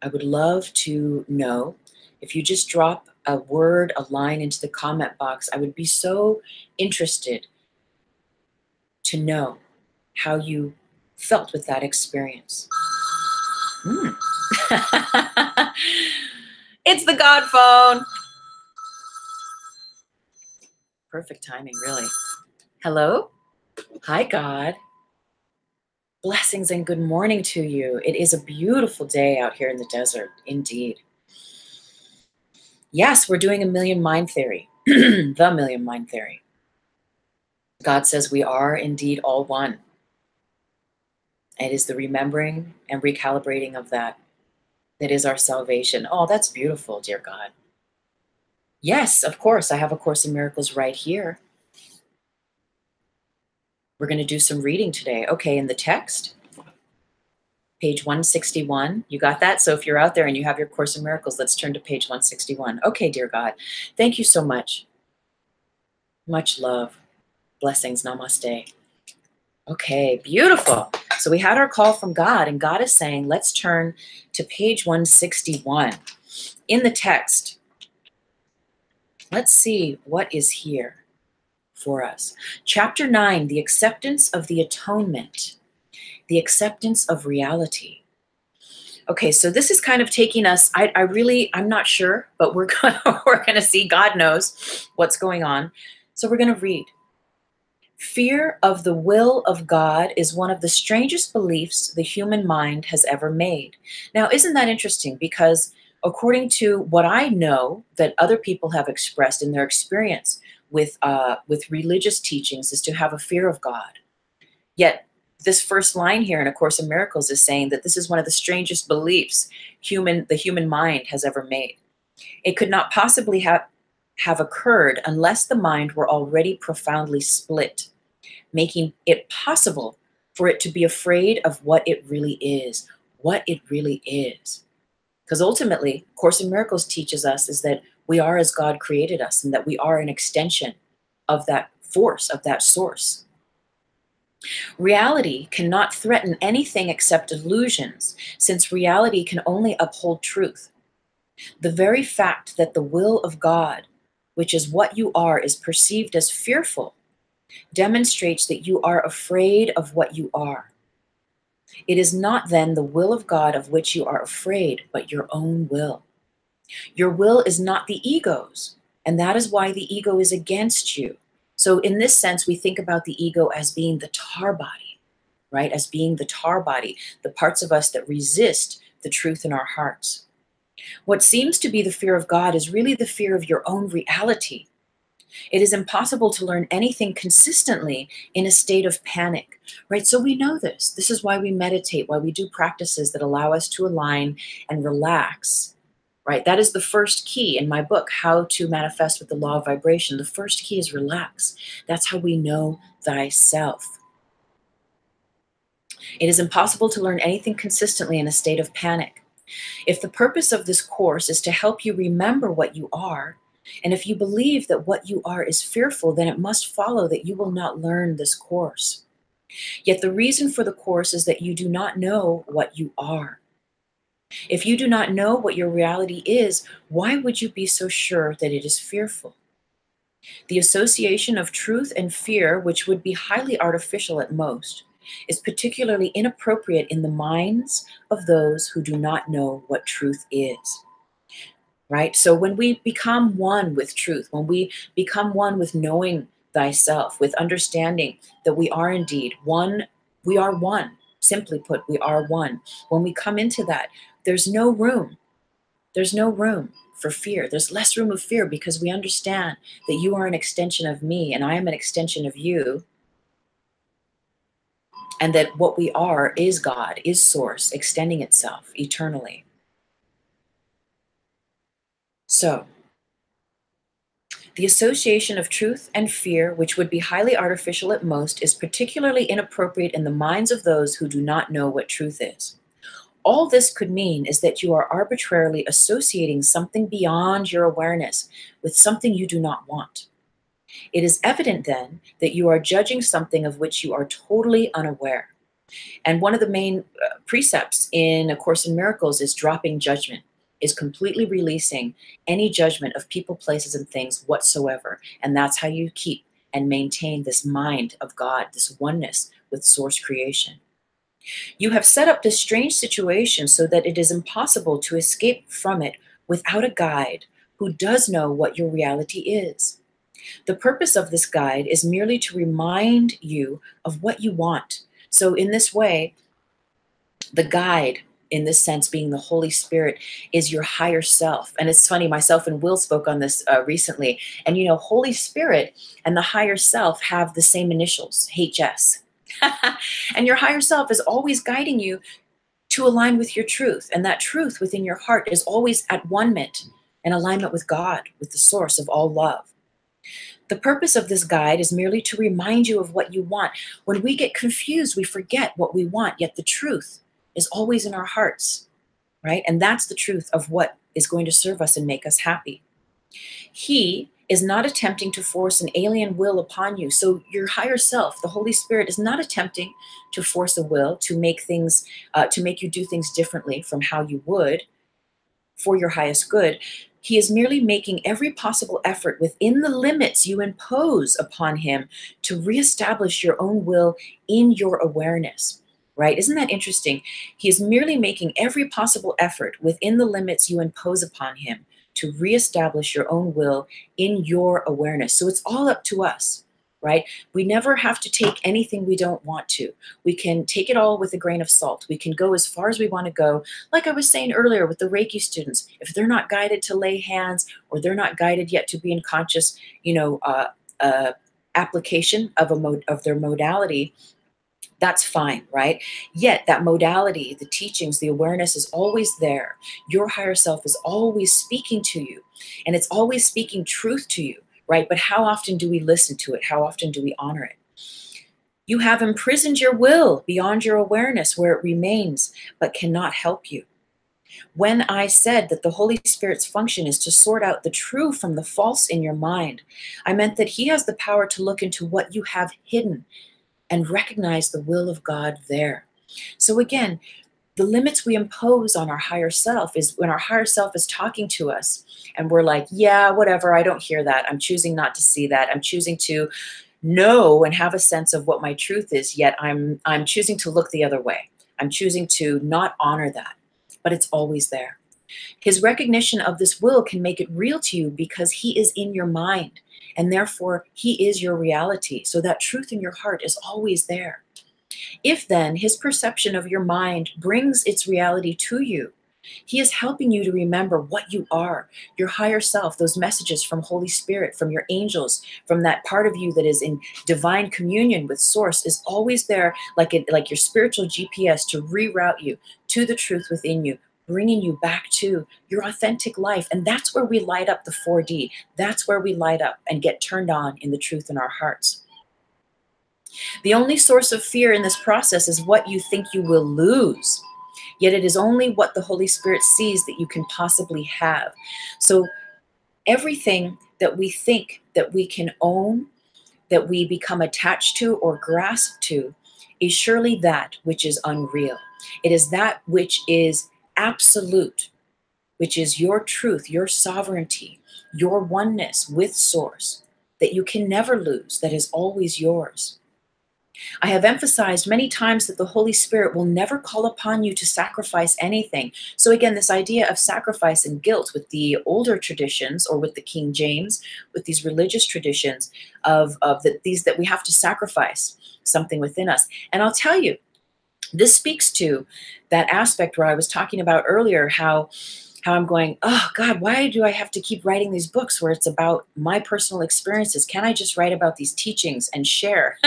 I would love to know. If you just drop a word, a line into the comment box, I would be so interested to know how you felt with that experience. Mm. It's the God phone. Perfect timing, really. Hello? Hi, God. Blessings and good morning to you. It is a beautiful day out here in the desert, indeed. Yes, we're doing a million mind theory, the million mind theory. God says we are indeed all one. It is the remembering and recalibrating of that that is our salvation. Oh, that's beautiful, dear God. Yes, of course, I have A Course in Miracles right here. We're going to do some reading today. Okay, in the text, page 161. You got that? So if you're out there and you have your Course in Miracles, let's turn to page 161. Okay, dear God, thank you so much. Much love. Blessings. Namaste. Okay, beautiful. So we had our call from God, and God is saying, let's turn to page 161. In the text, let's see what is here for us. Chapter 9, the acceptance of the atonement, the acceptance of reality. Okay, so this is kind of taking us, I'm not sure, but we're gonna see, God knows what's going on. So we're gonna read. Fear of the will of God is one of the strangest beliefs the human mind has ever made. Now, isn't that interesting? Because according to what I know that other people have expressed in their experience with religious teachings is to have a fear of God. Yet this first line here in A Course in Miracles is saying that this is one of the strangest beliefs the human mind has ever made. It could not possibly have occurred unless the mind were already profoundly split, making it possible for it to be afraid of what it really is, what it really is. Because ultimately, Course in Miracles teaches us is that we are as God created us and that we are an extension of that force, of that source. Reality cannot threaten anything except illusions, since reality can only uphold truth. The very fact that the will of God, which is what you are, is perceived as fearful, demonstrates that you are afraid of what you are. It is not then the will of God of which you are afraid, but your own will. Your will is not the ego's, and that is why the ego is against you. So in this sense, we think about the ego as being the tar body, right? As being the tar body, the parts of us that resist the truth in our hearts. What seems to be the fear of God is really the fear of your own reality. It is impossible to learn anything consistently in a state of panic, right? So we know this. This is why we meditate, why we do practices that allow us to align and relax, right? That is the first key in my book, How to Manifest with the Law of Vibration. The first key is relax. That's how we know thyself. It is impossible to learn anything consistently in a state of panic. If the purpose of this course is to help you remember what you are, and if you believe that what you are is fearful, then it must follow that you will not learn this course. Yet the reason for the course is that you do not know what you are. If you do not know what your reality is, why would you be so sure that it is fearful? The association of truth and fear, which would be highly artificial at most, is particularly inappropriate in the minds of those who do not know what truth is. Right? So when we become one with truth, when we become one with knowing thyself, with understanding that we are indeed one, we are one. Simply put, we are one. When we come into that, there's no room. There's no room for fear. There's less room of fear because we understand that you are an extension of me and I am an extension of you. And that what we are is God, is source, extending itself eternally. So, the association of truth and fear, which would be highly artificial at most, is particularly inappropriate in the minds of those who do not know what truth is. All this could mean is that you are arbitrarily associating something beyond your awareness with something you do not want. It is evident then that you are judging something of which you are totally unaware. And one of the main precepts in A Course in Miracles is dropping judgment, is completely releasing any judgment of people, places, and things whatsoever. And that's how you keep and maintain this mind of God, this oneness with source creation. You have set up this strange situation so that it is impossible to escape from it without a guide who does know what your reality is. The purpose of this guide is merely to remind you of what you want. So in this way, the guide, in this sense being the Holy Spirit, is your higher self. And it's funny, myself and Will spoke on this recently. And you know, Holy Spirit and the higher self have the same initials, HS. And your higher self is always guiding you to align with your truth. And that truth within your heart is always at one-ment and alignment with God, with the source of all love. The purpose of this guide is merely to remind you of what you want. When we get confused, we forget what we want, yet the truth is always in our hearts, right? And that's the truth of what is going to serve us and make us happy. He is not attempting to force an alien will upon you. So your higher self, the Holy Spirit, is not attempting to force a will to make things, to make you do things differently from how you would for your highest good. He is merely making every possible effort within the limits you impose upon him to reestablish your own will in your awareness, right? Isn't that interesting? He is merely making every possible effort within the limits you impose upon him to reestablish your own will in your awareness. So it's all up to us, right? We never have to take anything we don't want to. We can take it all with a grain of salt. We can go as far as we want to go. Like I was saying earlier with the Reiki students, if they're not guided to lay hands, or they're not guided yet to be in conscious, application of their modality, that's fine, right? Yet that modality, the teachings, the awareness is always there. Your higher self is always speaking to you, and it's always speaking truth to you, right? But how often do we listen to it? How often do we honor it? You have imprisoned your will beyond your awareness, where it remains but cannot help you. When I said that the Holy Spirit's function is to sort out the true from the false in your mind, I meant that he has the power to look into what you have hidden and recognize the will of God there. So again, the limits we impose on our higher self is when our higher self is talking to us and we're like, yeah, whatever, I don't hear that. I'm choosing not to see that. I'm choosing to know and have a sense of what my truth is, yet I'm choosing to look the other way. I'm choosing to not honor that, but it's always there. His recognition of this will can make it real to you because he is in your mind, and therefore he is your reality. So that truth in your heart is always there. If then his perception of your mind brings its reality to you, he is helping you to remember what you are, your higher self, those messages from Holy Spirit, from your angels, from that part of you that is in divine communion with Source is always there, like your spiritual GPS to reroute you to the truth within you, bringing you back to your authentic life. And that's where we light up the 4D. That's where we light up and get turned on in the truth in our hearts. The only source of fear in this process is what you think you will lose. Yet it is only what the Holy Spirit sees that you can possibly have. So everything that we think that we can own, that we become attached to or grasp to, is surely that which is unreal. It is that which is absolute, which is your truth, your sovereignty, your oneness with Source, that you can never lose, that is always yours. I have emphasized many times that the Holy Spirit will never call upon you to sacrifice anything. So again, this idea of sacrifice and guilt with the older traditions, or with the King James, with these religious traditions of these that we have to sacrifice something within us. And I'll tell you, this speaks to that aspect where I was talking about earlier, how I'm going, oh God, why do I have to keep writing these books where it's about my personal experiences? Can I just write about these teachings and share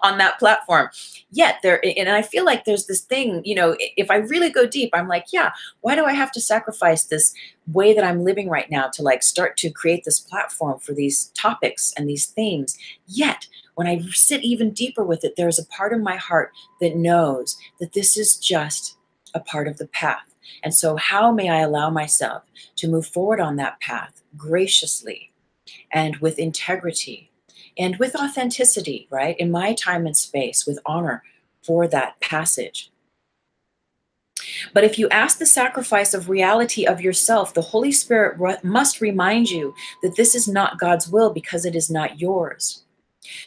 on that platform? Yet there, and I feel like there's this thing, if I really go deep, I'm like, yeah, why do I have to sacrifice this way that I'm living right now to like start to create this platform for these topics and these themes? Yet when I sit even deeper with it, there's a part of my heart that knows that this is just a part of the path. And so how may I allow myself to move forward on that path graciously and with integrity and with authenticity, right? In my time and space, with honor for that passage. But if you ask the sacrifice of reality of yourself, the Holy Spirit must remind you that this is not God's will because it is not yours.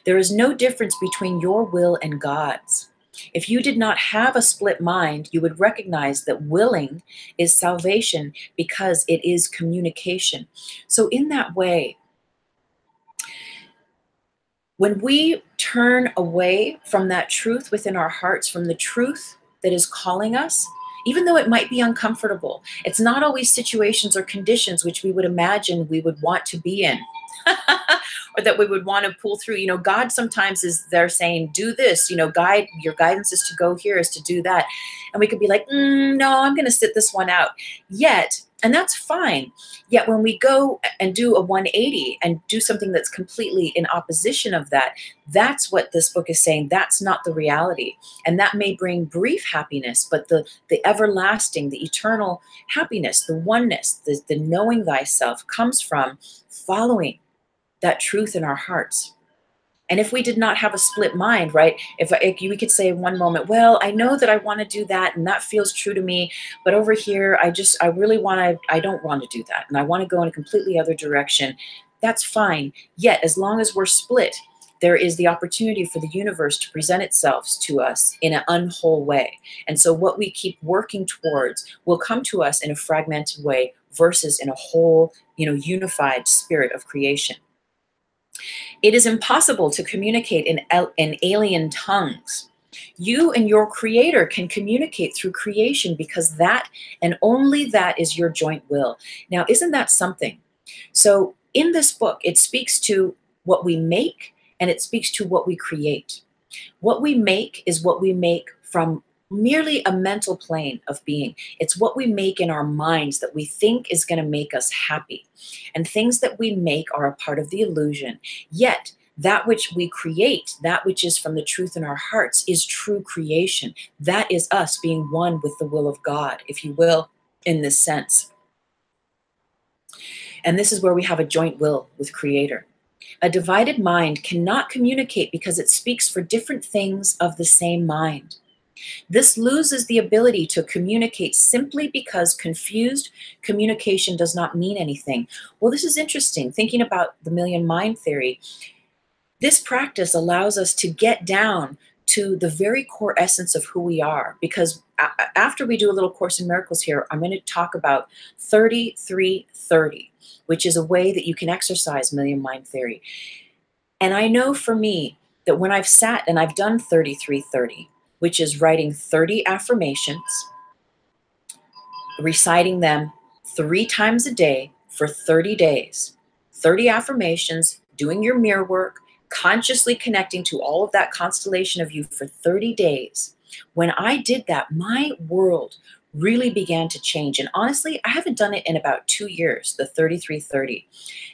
There is no difference between your will and God's. If you did not have a split mind, you would recognize that willing is salvation because it is communication. So in that way, When we turn away from that truth within our hearts, from the truth that is calling us, even though it might be uncomfortable, it's not always situations or conditions which we would imagine we would want to be in. Or that we would want to pull through. You know, God sometimes is there saying, do this, you know, your guidance is to go here, is to do that. And we could be like, no, I'm going to sit this one out. Yet, and that's fine. Yet when we go and do a 180 and do something that's completely in opposition of that, that's what this book is saying. That's not the reality. And that may bring brief happiness, but the everlasting, the eternal happiness, the oneness, the knowing thyself comes from following that truth in our hearts. And if we did not have a split mind, right? If we could say in one moment, well, I know that I want to do that and that feels true to me, but over here, I don't want to do that. And I want to go in a completely other direction. That's fine. Yet, as long as we're split, there is the opportunity for the universe to present itself to us in an unwhole way. And so what we keep working towards will come to us in a fragmented way versus in a whole, unified spirit of creation. It is impossible to communicate in alien tongues. You and your creator can communicate through creation because that and only that is your joint will. Now, isn't that something? So in this book, it speaks to what we make and it speaks to what we create. What we make is what we make from merely a mental plane of being. It's what we make in our minds that we think is going to make us happy. And things that we make are a part of the illusion. Yet, that which we create, that which is from the truth in our hearts, is true creation. That is us being one with the will of God, if you will, in this sense. And this is where we have a joint will with Creator. A divided mind cannot communicate because it speaks for different things of the same mind. This loses the ability to communicate simply because confused communication does not mean anything. Well, this is interesting. Thinking about the million mind theory, this practice allows us to get down to the very core essence of who we are. Because after we do a little Course in Miracles here, I'm going to talk about 3330, which is a way that you can exercise million mind theory. And I know for me that when I've sat and I've done 3330, which is writing 30 affirmations, reciting them 3 times a day for 30 days, 30 affirmations, doing your mirror work, consciously connecting to all of that constellation of you for 30 days. When I did that, my world really began to change. And honestly, I haven't done it in about 2 years, the 3330.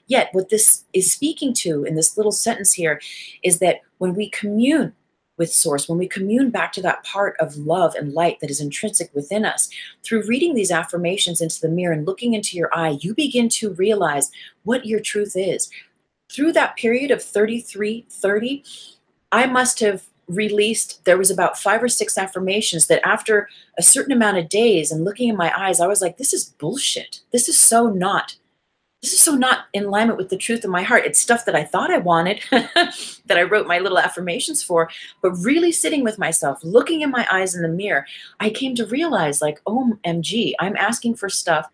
Yet what this is speaking to in this little sentence here is that when we commune with Source, when we commune back to that part of love and light that is intrinsic within us, through reading these affirmations into the mirror and looking into your eye, you begin to realize what your truth is. Through that period of 3330, I must have released, there was about 5 or 6 affirmations that after a certain amount of days and looking in my eyes, I was like, this is bullshit. This is so not in alignment with the truth of my heart. It's stuff that I thought I wanted, that I wrote my little affirmations for, but really sitting with myself, looking in my eyes in the mirror, I came to realize, like, OMG, I'm asking for stuff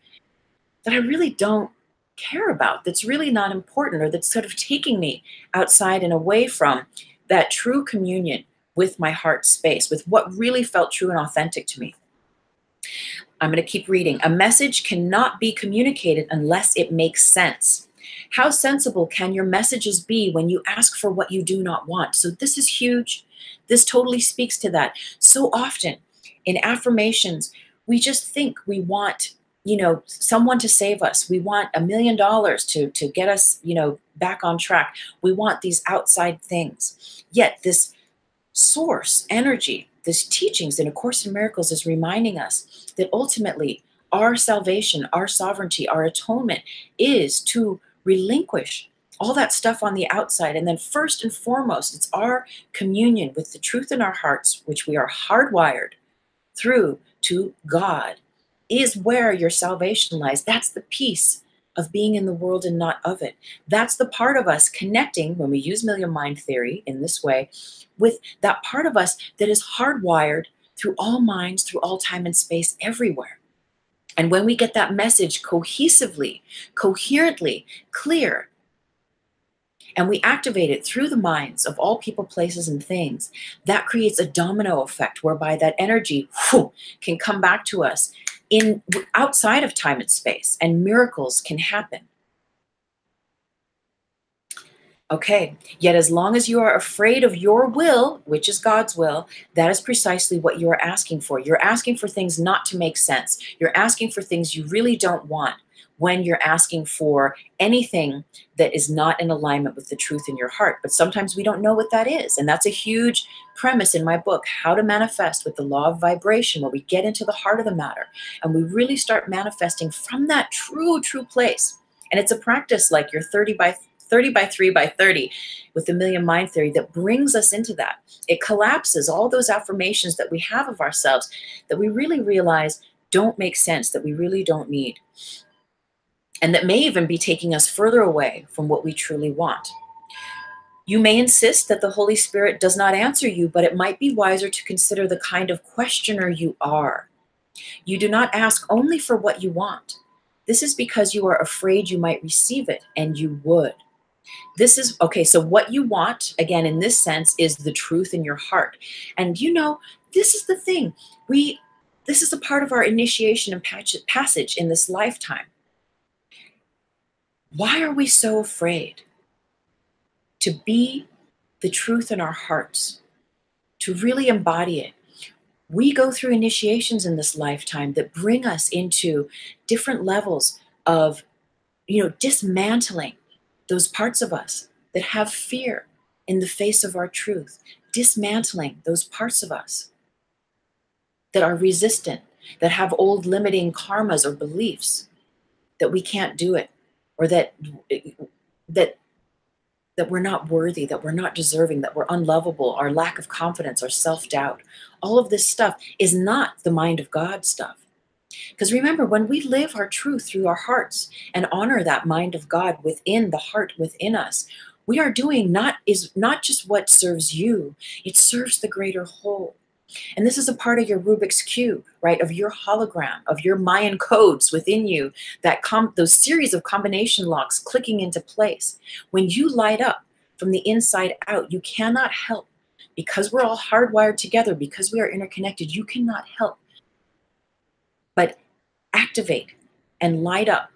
that I really don't care about, that's really not important, or that's sort of taking me outside and away from that true communion with my heart space, with what really felt true and authentic to me. I'm going to keep reading. A message cannot be communicated unless it makes sense. How sensible can your messages be when you ask for what you do not want? So this is huge. This totally speaks to that. So often in affirmations, we just think we want, someone to save us. We want $1 million to get us, back on track. We want these outside things. Yet this source energy, this teachings in A Course in Miracles is reminding us that ultimately our salvation, our sovereignty, our atonement is to relinquish all that stuff on the outside. And then first and foremost, it's our communion with the truth in our hearts, which we are hardwired through to God, is where your salvation lies. That's the peace of being in the world and not of it. That's the part of us connecting, when we use million mind theory in this way, with that part of us that is hardwired through all minds, through all time and space, everywhere. And when we get that message cohesively, coherently, clear, and we activate it through the minds of all people, places, and things, that creates a domino effect whereby that energy can come back to us in outside of time and space, and miracles can happen. Okay, yet as long as you are afraid of your will, which is God's will, that is precisely what you are asking for. You're asking for things not to make sense. You're asking for things you really don't want when you're asking for anything that is not in alignment with the truth in your heart. But sometimes we don't know what that is. And that's a huge premise in my book, How to Manifest with the Law of Vibration, where we get into the heart of the matter and we really start manifesting from that true place. And it's a practice like your 30 by 3 by 30 with the Million Mind Theory that brings us into that. It collapses all those affirmations that we have of ourselves that we really realize don't make sense, that we really don't need, and that may even be taking us further away from what we truly want. You may insist that the Holy Spirit does not answer you, but it might be wiser to consider the kind of questioner you are. You do not ask only for what you want. This is because you are afraid you might receive it, and you would. This is, okay, so what you want, again, in this sense, is the truth in your heart. And you know, this is the thing. This is a part of our initiation and passage in this lifetime. Why are we so afraid to be the truth in our hearts, to really embody it? We go through initiations in this lifetime that bring us into different levels of, dismantling those parts of us that have fear in the face of our truth, dismantling those parts of us that are resistant, that have old limiting karmas or beliefs that we can't do it, or that we're not worthy, that we're not deserving, that we're unlovable, our lack of confidence, our self-doubt. All of this stuff is not the mind of God stuff. Because remember, when we live our truth through our hearts and honor that mind of God within the heart within us, we are doing not just what serves you, it serves the greater whole. And this is a part of your Rubik's Cube, right? Of your hologram, of your Mayan codes within you, those series of combination locks clicking into place. When you light up from the inside out, you cannot help, because we're all hardwired together, because we are interconnected, you cannot help but activate and light up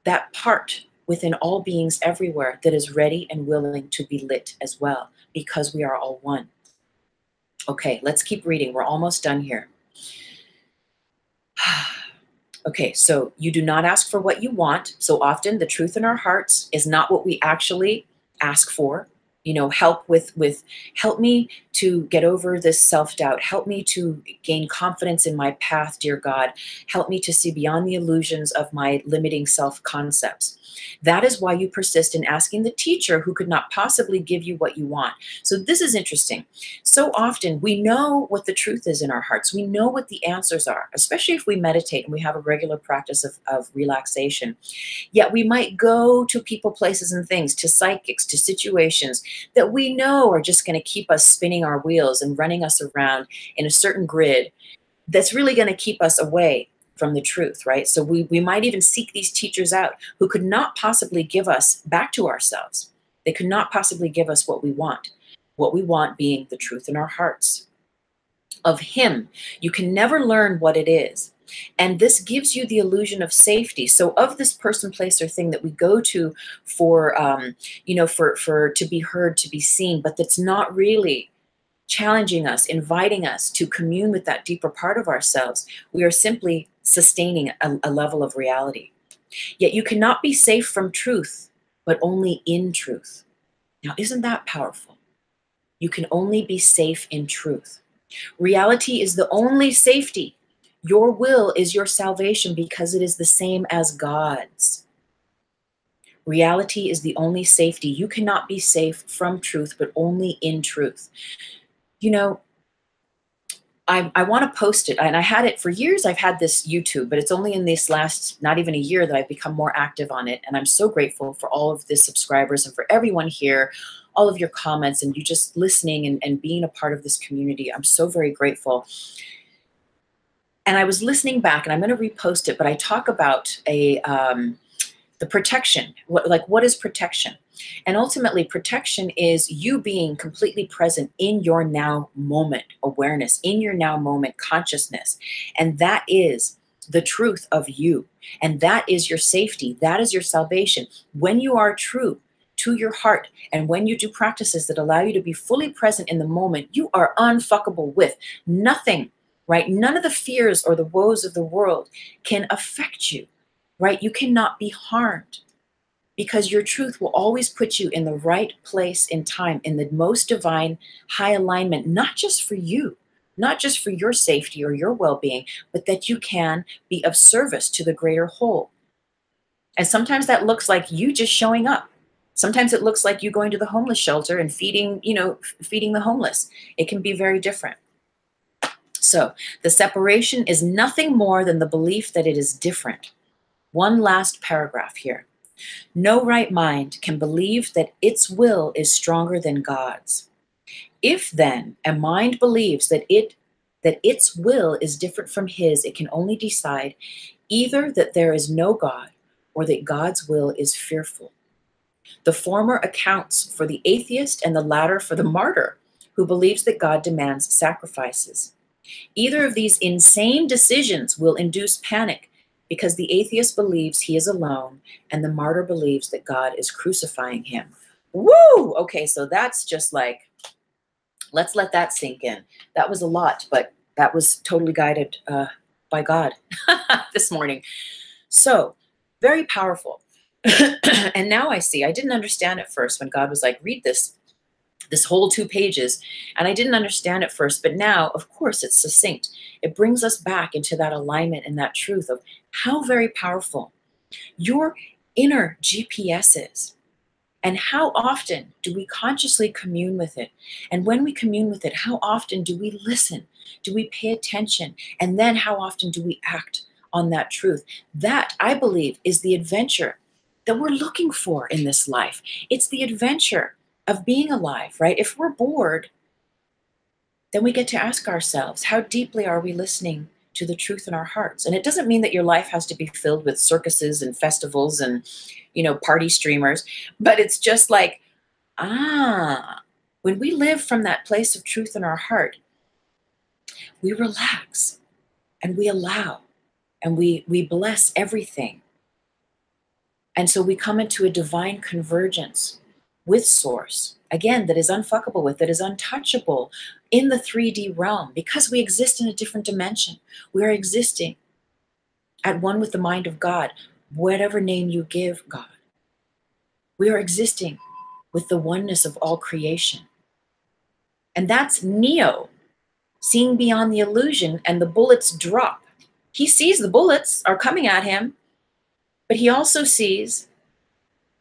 that part within all beings everywhere that is ready and willing to be lit as well, because we are all one. Okay, let's keep reading. We're almost done here. Okay, so you do not ask for what you want. So often the truth in our hearts is not what we actually ask for. Help help me to get over this self-doubt. Help me to gain confidence in my path, dear God. Help me to see beyond the illusions of my limiting self-concepts. That is why you persist in asking the teacher who could not possibly give you what you want. So this is interesting. So often we know what the truth is in our hearts. We know what the answers are, especially if we meditate and we have a regular practice of relaxation. Yet we might go to people, places, and things, to psychics, to situations that we know are just going to keep us spinning our wheels and running us around in a certain grid that's really going to keep us away from the truth, right? So we might even seek these teachers out who could not possibly give us back to ourselves. They could not possibly give us what we want being the truth in our hearts. Of Him, you can never learn what it is. And this gives you the illusion of safety. So of this person, place, or thing that we go to for, for to be heard, to be seen, but that's not really challenging us, inviting us to commune with that deeper part of ourselves, we are simply sustaining a level of reality. Yet you cannot be safe from truth, but only in truth. Now, isn't that powerful? You can only be safe in truth. Reality is the only safety. Your will is your salvation because it is the same as God's. Reality is the only safety. You cannot be safe from truth, but only in truth. I want to post it, and I had it for years. I've had this YouTube, but it's only in this last, not even a year, that I've become more active on it. And I'm so grateful for all of the subscribers and for everyone here, all of your comments, and you just listening and being a part of this community. I'm so very grateful. And I was listening back, and I'm going to repost it, but I talk about the protection. What is protection? And ultimately, protection is you being completely present in your now moment awareness, in your now moment consciousness. And that is the truth of you. And that is your safety. That is your salvation. When you are true to your heart, and when you do practices that allow you to be fully present in the moment, you are unfuckable with nothing, right? None of the fears or the woes of the world can affect you, right? You cannot be harmed, because your truth will always put you in the right place in time, in the most divine high alignment, not just for you, not just for your safety or your well-being, but that you can be of service to the greater whole. And sometimes that looks like you just showing up. Sometimes it looks like you going to the homeless shelter and feeding, feeding the homeless. It can be very different. So the separation is nothing more than the belief that it is different. One last paragraph here. No right mind can believe that its will is stronger than God's. If then a mind believes that its will is different from his, it can only decide either that there is no God or that God's will is fearful. The former accounts for the atheist and the latter for the martyr who believes that God demands sacrifices. Either of these insane decisions will induce panic, because the atheist believes he is alone and the martyr believes that God is crucifying him. Woo! Okay, so that's just like, let's let that sink in. That was a lot, but that was totally guided by God this morning. So, very powerful. And now I see, I didn't understand at first when God was like, read this whole 2 pages. And I didn't understand at first, but now, of course, it's succinct. It brings us back into that alignment and that truth of how very powerful your inner GPS is. And how often do we consciously commune with it? And when we commune with it, how often do we listen? Do we pay attention? And then how often do we act on that truth? That, I believe, is the adventure that we're looking for in this life. It's the adventure of being alive, right? If we're bored, then we get to ask ourselves, how deeply are we listening to the truth in our hearts? And it doesn't mean that your life has to be filled with circuses and festivals and, party streamers, but it's just like, when we live from that place of truth in our heart, we relax and we allow and we bless everything. And so we come into a divine convergence with source, again, that is unfuckable with, that is untouchable in the 3D realm, because we exist in a different dimension. We are existing at one with the mind of God, whatever name you give God. We are existing with the oneness of all creation. And that's Neo, seeing beyond the illusion, and the bullets drop. He sees the bullets are coming at him, but he also sees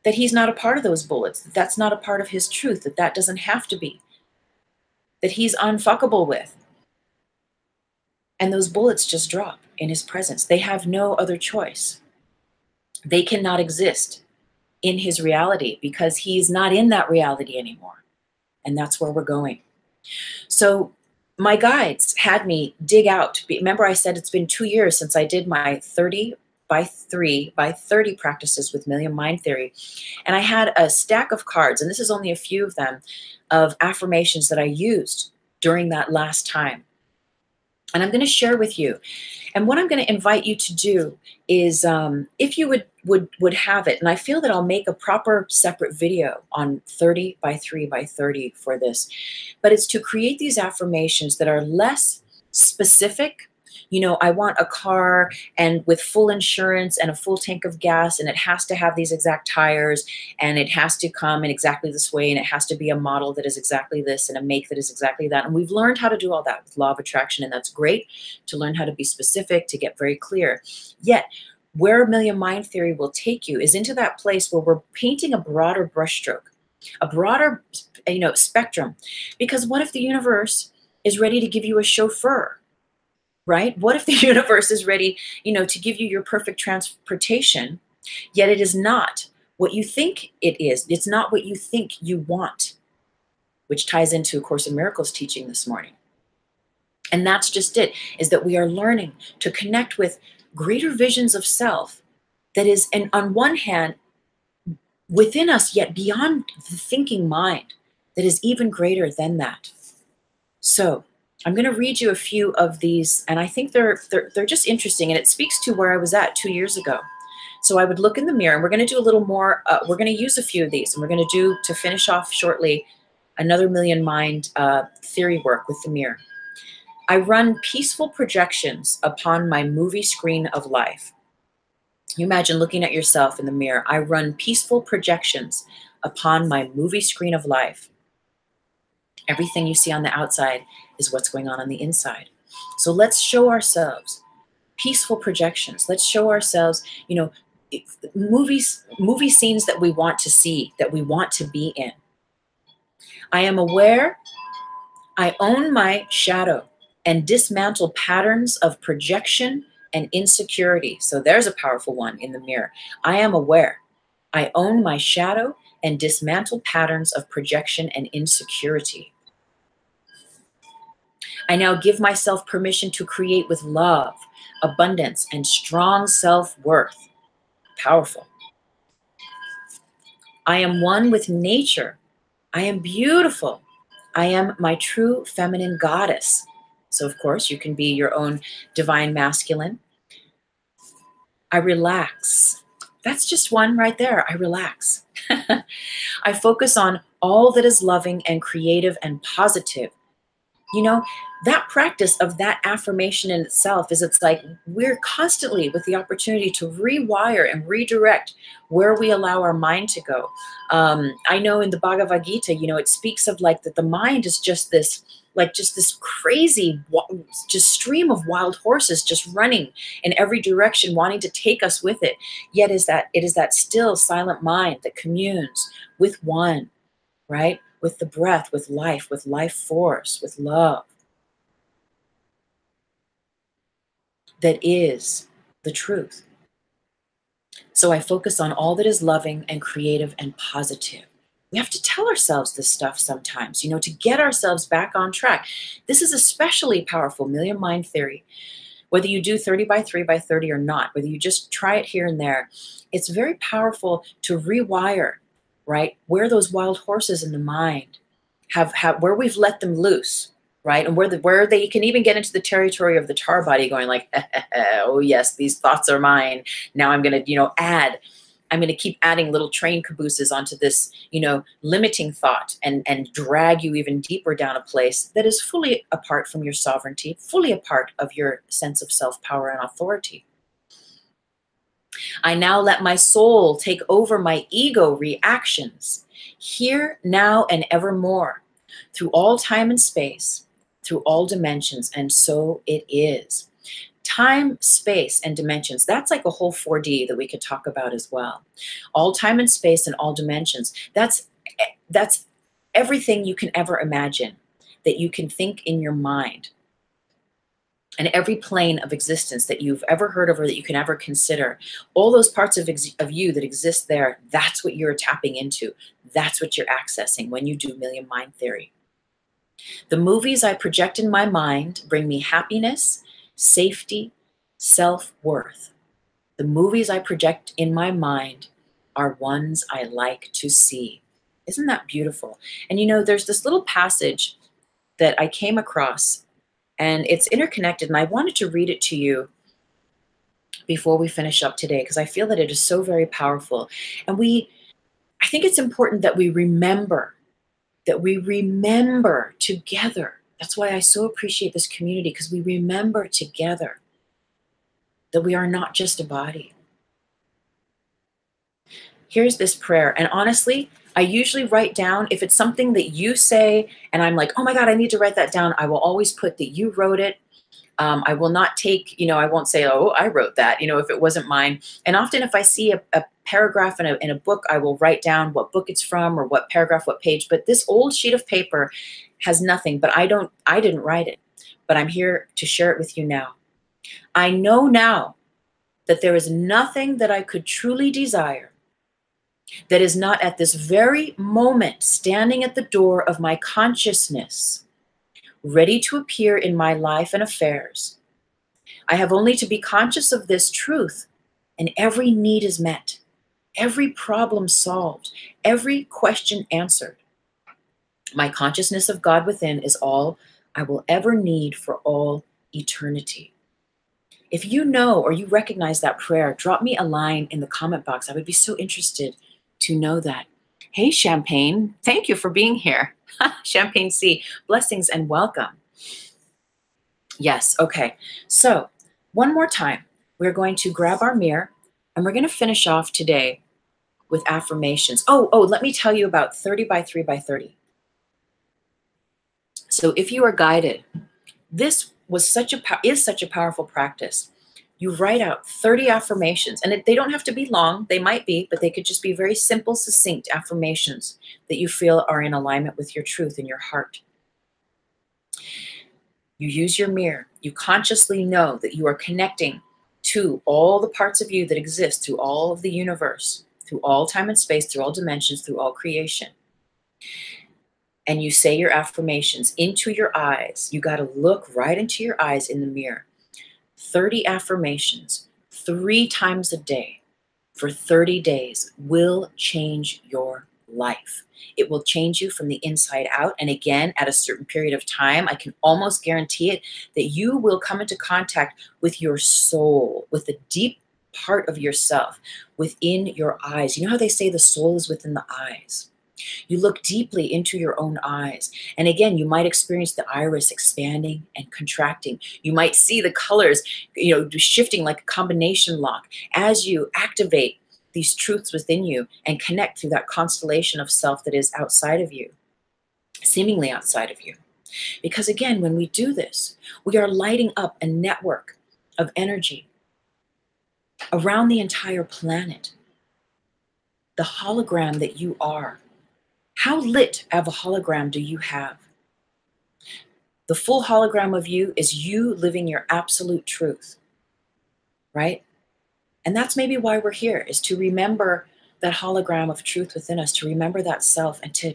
that he's not a part of those bullets, that that's not a part of his truth, that that doesn't have to be, that he's unfuckable with. And those bullets just drop in his presence. They have no other choice. They cannot exist in his reality because he's not in that reality anymore. And that's where we're going. So my guides had me dig out. Remember, I said it's been 2 years since I did my 30 by 3 by 30 practices with Million Mind Theory. And I had a stack of cards, and this is only a few of them, of affirmations that I used during that last time. And I'm going to share with you. And what I'm going to invite you to do is, if you would have it, and I feel that I'll make a proper separate video on 30 by 3 by 30 for this, but it's to create these affirmations that are less specific. I want a car and with full insurance and a full tank of gas, and it has to have these exact tires, and it has to come in exactly this way, and it has to be a model that is exactly this and a make that is exactly that. And we've learned how to do all that with law of attraction, and that's great to learn how to be specific, to get very clear. Yet, where Million Mind Theory will take you is into that place where we're painting a broader brushstroke, a broader, spectrum. Because what if the universe is ready to give you a chauffeur? Right? What if the universe is ready, to give you your perfect transportation, yet it is not what you think it is. It's not what you think you want, which ties into A Course in Miracles teaching this morning. And that's just it, is that we are learning to connect with greater visions of self that is, and on one hand, within us, yet beyond the thinking mind that is even greater than that. So I'm going to read you a few of these, and I think they're just interesting, and it speaks to where I was at 2 years ago. So I would look in the mirror, and we're going to do a little more. We're going to use a few of these, and we're going to do, to finish off shortly, another million mind theory work with the mirror. I run peaceful projections upon my movie screen of life. You imagine looking at yourself in the mirror. I run peaceful projections upon my movie screen of life. Everything you see on the outside is what's going on the inside. So let's show ourselves peaceful projections. Let's show ourselves, you know, movie scenes that we want to see, that we want to be in. I am aware. I own my shadow and dismantle patterns of projection and insecurity. So there's a powerful one in the mirror. I am aware. I own my shadow and dismantle patterns of projection and insecurity. I now give myself permission to create with love, abundance, and strong self-worth. Powerful. I am one with nature. I am beautiful. I am my true feminine goddess. So, of course, you can be your own divine masculine. I relax. That's just one right there. I relax. I focus on all that is loving and creative and positive. You know, that practice of that affirmation in itself is, it's like we're constantly with the opportunity to rewire and redirect where we allow our mind to go. I know in the Bhagavad Gita, you know, it speaks of like that the mind is just this, like just this crazy, just stream of wild horses just running in every direction, wanting to take us with it. Yet it is that still silent mind that communes with one, right? With the breath, with life force, with love. That is the truth. So I focus on all that is loving and creative and positive. We have to tell ourselves this stuff sometimes, you know, to get ourselves back on track. This is especially powerful, million mind theory. Whether you do 30 by 3 by 30 or not, whether you just try it here and there, it's very powerful to rewire, right? Where those wild horses in the mind have where we've let them loose, right? And where they can even get into the territory of the tar body, going like, oh yes, these thoughts are mine. Now I'm going to, you know, I'm going to keep adding little train cabooses onto this, you know, limiting thought and drag you even deeper down a place that is fully apart from your sovereignty, fully apart of your sense of self-power and authority. I now let my soul take over my ego reactions, here, now, and evermore, through all time and space, through all dimensions, and so it is. Time, space, and dimensions, that's like a whole 4D that we could talk about as well. All time and space and all dimensions, that's everything you can ever imagine, that you can think in your mind. And every plane of existence that you've ever heard of or that you can ever consider, all those parts of you that exist there, that's what you're tapping into. That's what you're accessing when you do million mind theory. The movies I project in my mind bring me happiness, safety, self-worth. The movies I project in my mind are ones I like to see. Isn't that beautiful? And you know, there's this little passage that I came across, and it's interconnected, and I wanted to read it to you before we finish up today, because I feel that it is so very powerful. And I think it's important that we remember together. That's why I so appreciate this community, because we remember together that we are not just a body. Here's this prayer. And honestly, I usually write down, if it's something that you say and I'm like, oh my God, I need to write that down, I will always put that you wrote it. I will not take, you know, I won't say, oh, I wrote that, you know, if it wasn't mine. And often if I see a paragraph in a book, I will write down what book it's from or what paragraph, what page. But this old sheet of paper has nothing, but I didn't write it, but I'm here to share it with you now. I know now that there is nothing that I could truly desire that is not at this very moment standing at the door of my consciousness, ready to appear in my life and affairs. I have only to be conscious of this truth, and every need is met. every problem solved, every question answered. My consciousness of God within is all I will ever need for all eternity. If you know or you recognize that prayer, drop me a line in the comment box. I would be so interested to know that. Hey, Champagne, thank you for being here. Champagne C, blessings and welcome. Yes, okay. So one more time, we're going to grab our mirror and we're going to finish off today with affirmations. Let me tell you about 30 by 3 by 30. So if you are guided, this was is such a powerful practice. You write out 30 affirmations, and they don't have to be long. They might be, but they could just be very simple, succinct affirmations that you feel are in alignment with your truth in your heart. You use your mirror. You consciously know that you are connecting to all the parts of you that exist through all of the universe, through all time and space, through all dimensions, through all creation. And you say your affirmations into your eyes. You got to look right into your eyes in the mirror. 30 affirmations, 3 times a day for 30 days will change your life. It will change you from the inside out. And again, at a certain period of time, I can almost guarantee it, that you will come into contact with your soul, with the deep part of yourself within your eyes. You know how they say the soul is within the eyes? You look deeply into your own eyes. And again, you might experience the iris expanding and contracting. You might see the colors, shifting like a combination lock as you activate these truths within you and connect through that constellation of self that is outside of you, seemingly outside of you. Because again, when we do this, we are lighting up a network of energy around the entire planet. The hologram that you are. How lit of a hologram do you have? The full hologram of you is you living your absolute truth, right? And that's maybe why we're here, is to remember that hologram of truth within us, to remember that self and to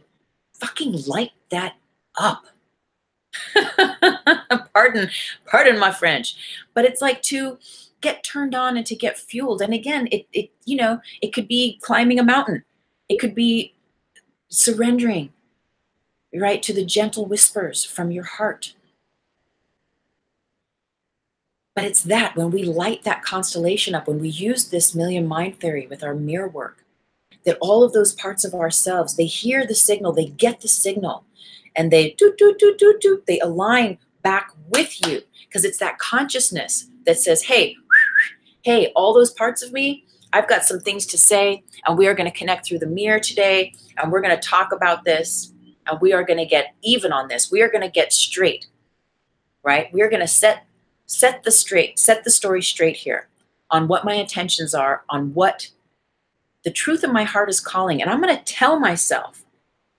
fucking light that up. Pardon my French, but it's like to get turned on and to get fueled. And again, it could be climbing a mountain. It could be surrendering, right, to the gentle whispers from your heart. But it's that when we light that constellation up, when we use this million mind theory with our mirror work, that all of those parts of ourselves, they hear the signal, they get the signal, and they they align back with you, because it's that consciousness that says, hey, all those parts of me, I've got some things to say, and we are going to connect through the mirror today, and we're going to talk about this, and we are going to get even on this. We are going to get straight, right? We are going to set the story straight here on what my intentions are, on what the truth of my heart is calling. And I'm going to tell myself,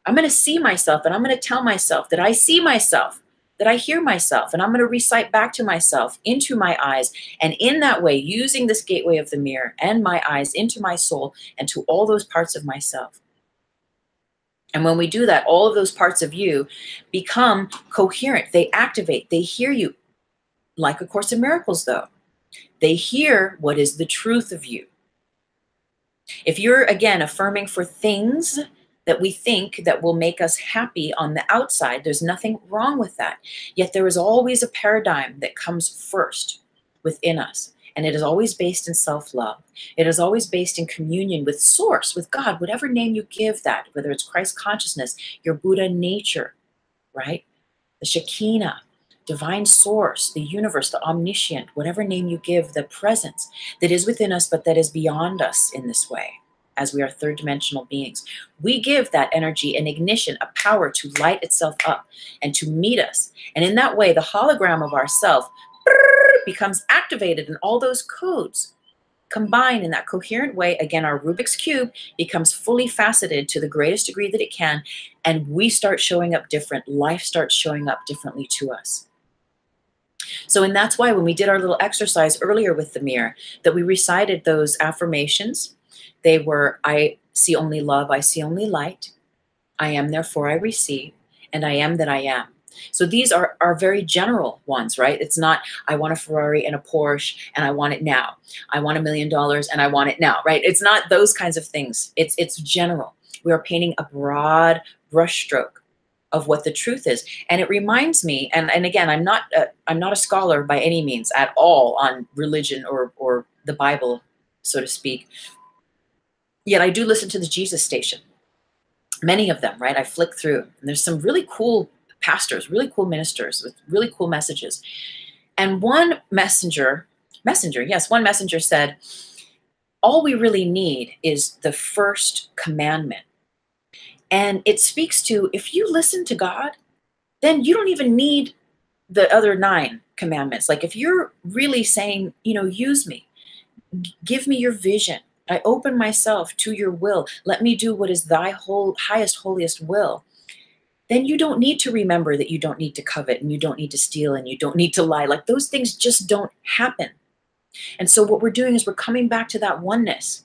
I'm going to see myself, and I'm going to tell myself that I see myself, that I hear myself, and I'm going to recite back to myself into my eyes. And in that way, using this gateway of the mirror and my eyes into my soul and to all those parts of myself. And when we do that, all of those parts of you become coherent. They activate. They hear you. Like A Course in Miracles, though. They hear what is the truth of you. If you're, again, affirming for things that we think that will make us happy on the outside, there's nothing wrong with that. Yet there is always a paradigm that comes first within us. And it is always based in self-love. It is always based in communion with Source, with God, whatever name you give that, whether it's Christ consciousness, your Buddha nature, right? The Shekinah, divine source, the universe, the omniscient, whatever name you give, the presence that is within us, but that is beyond us in this way, as we are third dimensional beings. We give that energy an ignition, a power to light itself up and to meet us. And in that way, the hologram of ourself becomes activated, and all those codes combine in that coherent way. Again, our Rubik's Cube becomes fully faceted to the greatest degree that it can, and we start showing up different. Life starts showing up differently to us. So, and that's why when we did our little exercise earlier with the mirror, that we recited those affirmations. They were, I see only love, I see only light, I am therefore I receive, and I am that I am. So these are very general ones, right? It's not, I want a Ferrari and a Porsche and I want it now. I want $1 million and I want it now, right? It's not those kinds of things. It's general. We are painting a broad brushstroke of what the truth is. And it reminds me, and again, I'm not a scholar by any means at all on religion or the Bible, so to speak. Yet I do listen to the Jesus Station, many of them, right? I flick through, and there's some really cool pastors, really cool ministers with really cool messages. And one messenger, one messenger said, all we really need is the first commandment. And it speaks to, if you listen to God, then you don't even need the other 9 commandments. Like if you're really saying, use me, give me your vision. I open myself to your will. Let me do what is thy highest, holiest will. Then you don't need to remember that you don't need to covet and you don't need to steal and you don't need to lie. Like those things just don't happen. And so what we're doing is we're coming back to that oneness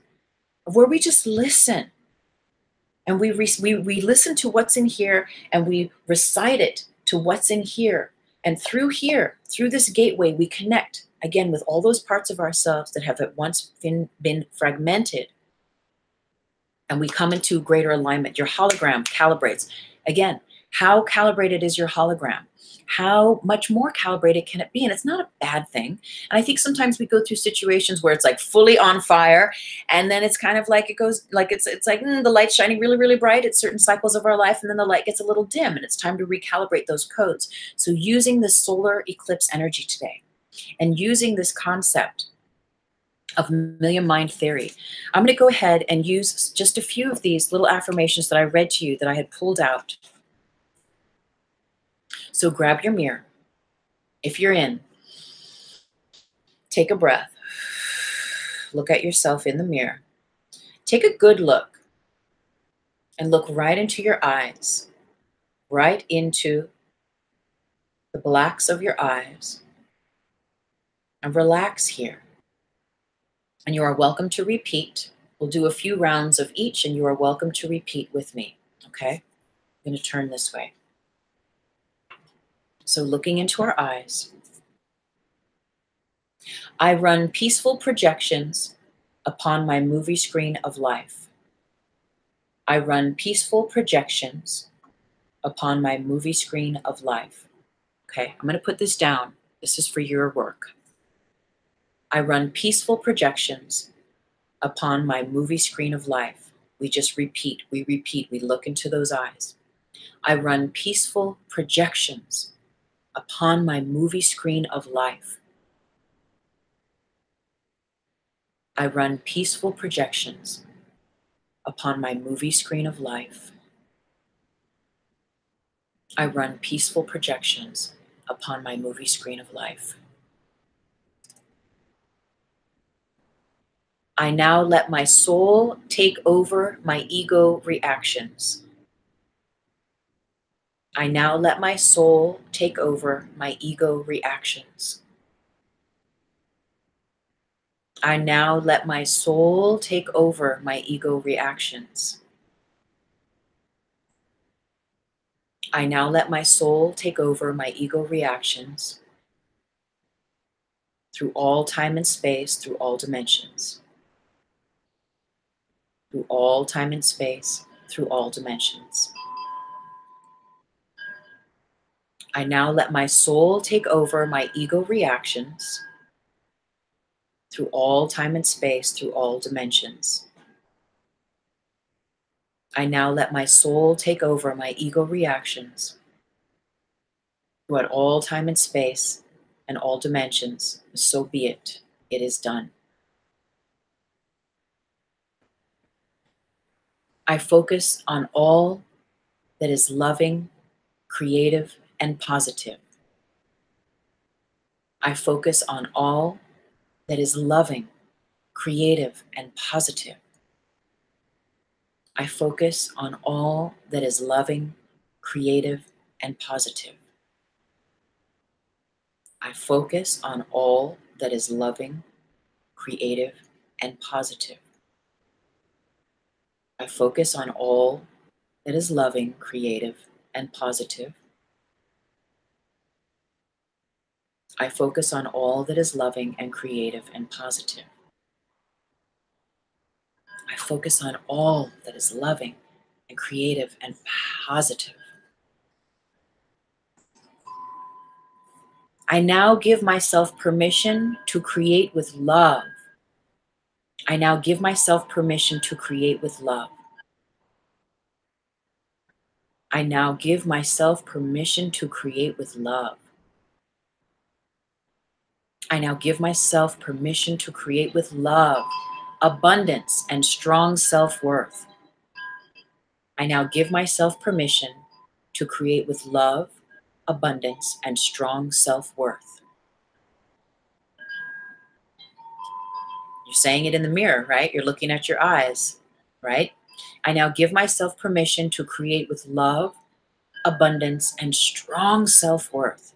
of where we just listen. And we listen to what's in here and we recite it to what's in here. And through here, through this gateway, we connect again with all those parts of ourselves that have at once been fragmented. And we come into greater alignment. Your hologram calibrates. Again, how calibrated is your hologram? How much more calibrated can it be? And it's not a bad thing. And I think sometimes we go through situations where it's like fully on fire, and then it's kind of like it goes like it's like the light's shining really, really bright at certain cycles of our life, and then the light gets a little dim, and it's time to recalibrate those codes. So using the solar eclipse energy today, and using this concept of million mind theory, I'm going to go ahead and use just a few of these little affirmations that I read to you that I had pulled out. So grab your mirror. If you're in, take a breath. Look at yourself in the mirror. Take a good look and look right into your eyes, right into the blacks of your eyes, and relax here. And you are welcome to repeat. We'll do a few rounds of each, and you are welcome to repeat with me, okay? I'm going to turn this way. So looking into our eyes, I run peaceful projections upon my movie screen of life. I run peaceful projections upon my movie screen of life. Okay, I'm going to put this down. This is for your work. I run peaceful projections upon my movie screen of life. We just repeat, we look into those eyes. I run peaceful projections upon my movie screen of life. I run peaceful projections upon my movie screen of life. I run peaceful projections upon my movie screen of life. I now let my soul take over my ego reactions. I now let my soul take over my ego reactions. I now let my soul take over my ego reactions. I now let my soul take over my ego reactions through all time and space, through all dimensions. Through all time and space, through all dimensions. I now let my soul take over my ego reactions through all time and space, through all dimensions. I now let my soul take over my ego reactions throughout all time and space and all dimensions. So be it. It is done. I focus on all that is loving, creative, and positive. I focus on all that is loving, creative, and positive. I focus on all that is loving, creative, and positive. I focus on all that is loving, creative, and positive. I focus on all that is loving, creative, and positive. I focus on all that is loving and creative and positive. I focus on all that is loving and creative and positive. I now give myself permission to create with love. I now give myself permission to create with love. I now give myself permission to create with love. I now give myself permission to create with love, abundance, and strong self-worth. I now give myself permission to create with love, abundance, and strong self-worth. You're saying it in the mirror, right? You're looking at your eyes, right? I now give myself permission to create with love, abundance, and strong self-worth.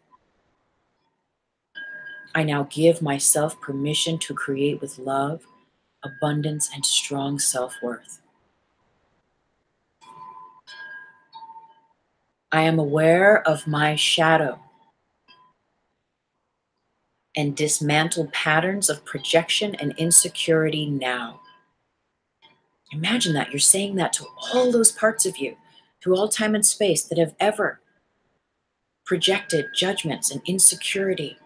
I now give myself permission to create with love, abundance, and strong self-worth. I am aware of my shadow and dismantle patterns of projection and insecurity now. Imagine that. You're saying that to all those parts of you, through all time and space, that have ever projected judgments and insecurity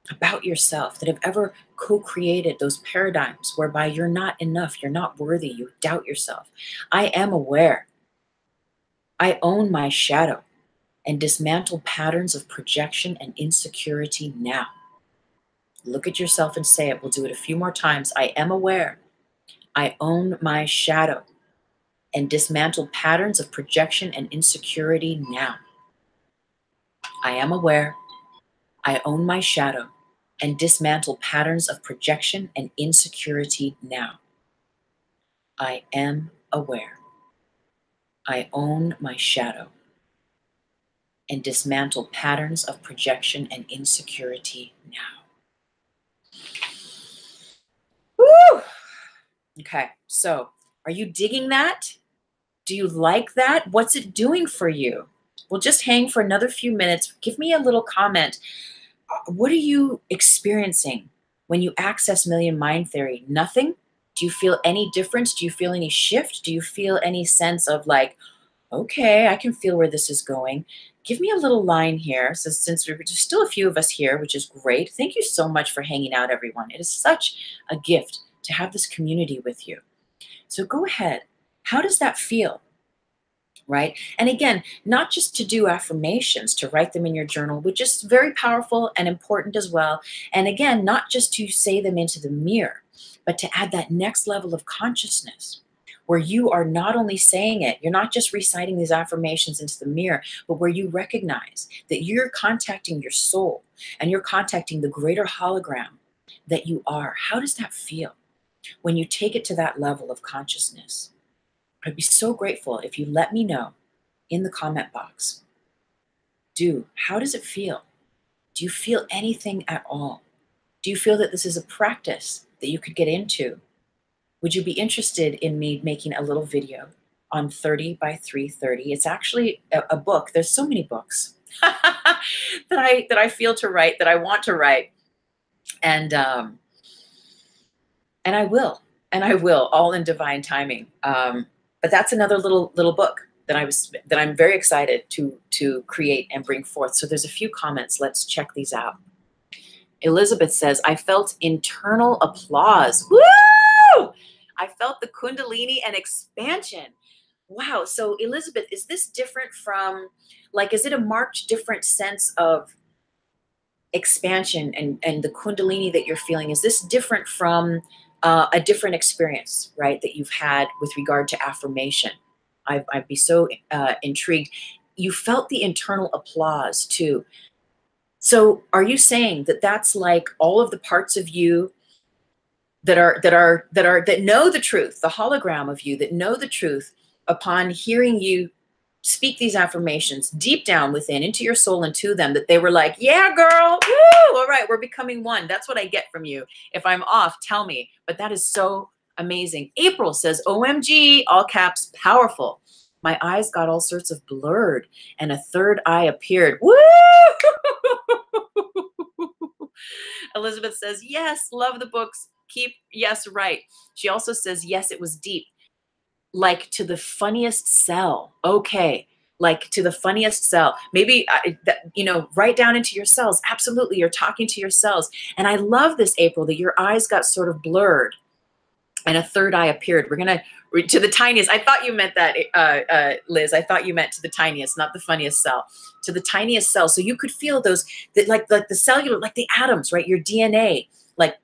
about yourself, that have ever co-created those paradigms whereby you're not enough, you're not worthy, you doubt yourself. I am aware. I own my shadow and dismantle patterns of projection and insecurity now. Look at yourself and say it. We'll do it a few more times. I am aware. I own my shadow and dismantle patterns of projection and insecurity now. I am aware. I own my shadow and dismantle patterns of projection and insecurity now. I am aware. I own my shadow and dismantle patterns of projection and insecurity now. Woo! Okay, so are you digging that? Do you like that? What's it doing for you? We'll just hang for another few minutes. Give me a little comment. What are you experiencing when you access Million Mind Theory? Nothing? Do you feel any difference? Do you feel any shift? Do you feel any sense of like, okay, I can feel where this is going? Give me a little line here. So since there's still a few of us here, which is great. Thank you so much for hanging out, everyone. It is such a gift to have this community with you. So go ahead. How does that feel? Right? And again, not just to do affirmations, to write them in your journal, which is very powerful and important as well. And again, not just to say them into the mirror, but to add that next level of consciousness where you are not only saying it, you're not just reciting these affirmations into the mirror, but where you recognize that you're contacting your soul and you're contacting the greater hologram that you are. How does that feel when you take it to that level of consciousness? I'd be so grateful if you let me know in the comment box. How does it feel? Do you feel anything at all? Do you feel that this is a practice that you could get into? Would you be interested in me making a little video on 30 by 330? It's actually a book. There's so many books that I feel to write, that I want to write. And I will, all in divine timing. But that's another little book that I'm very excited to create and bring forth. So there's a few comments. Let's check these out. Elizabeth says, I felt internal applause. Woo! I felt the Kundalini and expansion. Wow. So Elizabeth, is this different from, like, is it a marked different sense of expansion and the Kundalini that you're feeling? Is this different from a different experience, right, that you've had with regard to affirmation? I'd be so intrigued. You felt the internal applause too. So are you saying that that's like all of the parts of you that know the truth, the hologram of you that know the truth, upon hearing you speak these affirmations deep down within, into your soul and to them, that they were like, yeah, girl, woo, all right, we're becoming one. That's what I get from you. If I'm off, tell me. But that is so amazing. April says, OMG, all caps, powerful. My eyes got all sorts of blurred and a third eye appeared. Woo! Elizabeth says, yes, love the books. Keep, yes, right. She also says, yes, it was deep. Like to the funniest cell. Okay. Like to the funniest cell. Maybe, right down into your cells. Absolutely. You're talking to your cells. And I love this, April, that your eyes got sort of blurred and a third eye appeared. We're going to the tiniest. I thought you meant that, Liz. I thought you meant to the tiniest, not the funniest cell, to the tiniest cell. So you could feel those, that like the cellular, like the atoms, right? Your DNA, like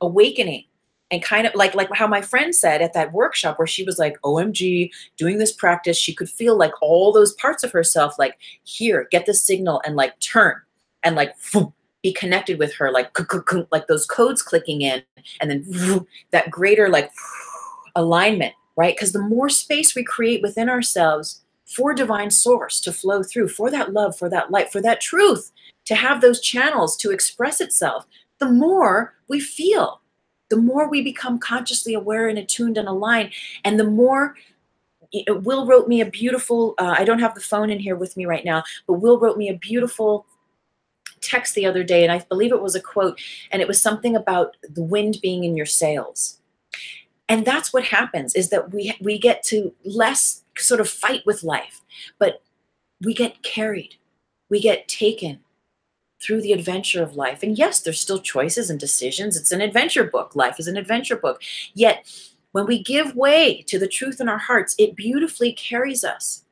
awakening. And kind of like how my friend said at that workshop where she was like, OMG, doing this practice, she could feel like all those parts of herself, like, here, get the signal and like turn and like be connected with her, like those codes clicking in, and then that greater like alignment, right? Because the more space we create within ourselves for divine source to flow through, for that love, for that light, for that truth, to have those channels to express itself, the more we feel, the more we become consciously aware and attuned and aligned, and the more Will wrote me a beautiful, I don't have the phone in here with me right now, but Will wrote me a beautiful text the other day, and I believe it was a quote, and it was something about the wind being in your sails. And that's what happens, is that we get to less sort of fight with life, but we get carried, we get taken through the adventure of life. And yes, there's still choices and decisions. It's an adventure book. Life is an adventure book. Yet when we give way to the truth in our hearts, it beautifully carries us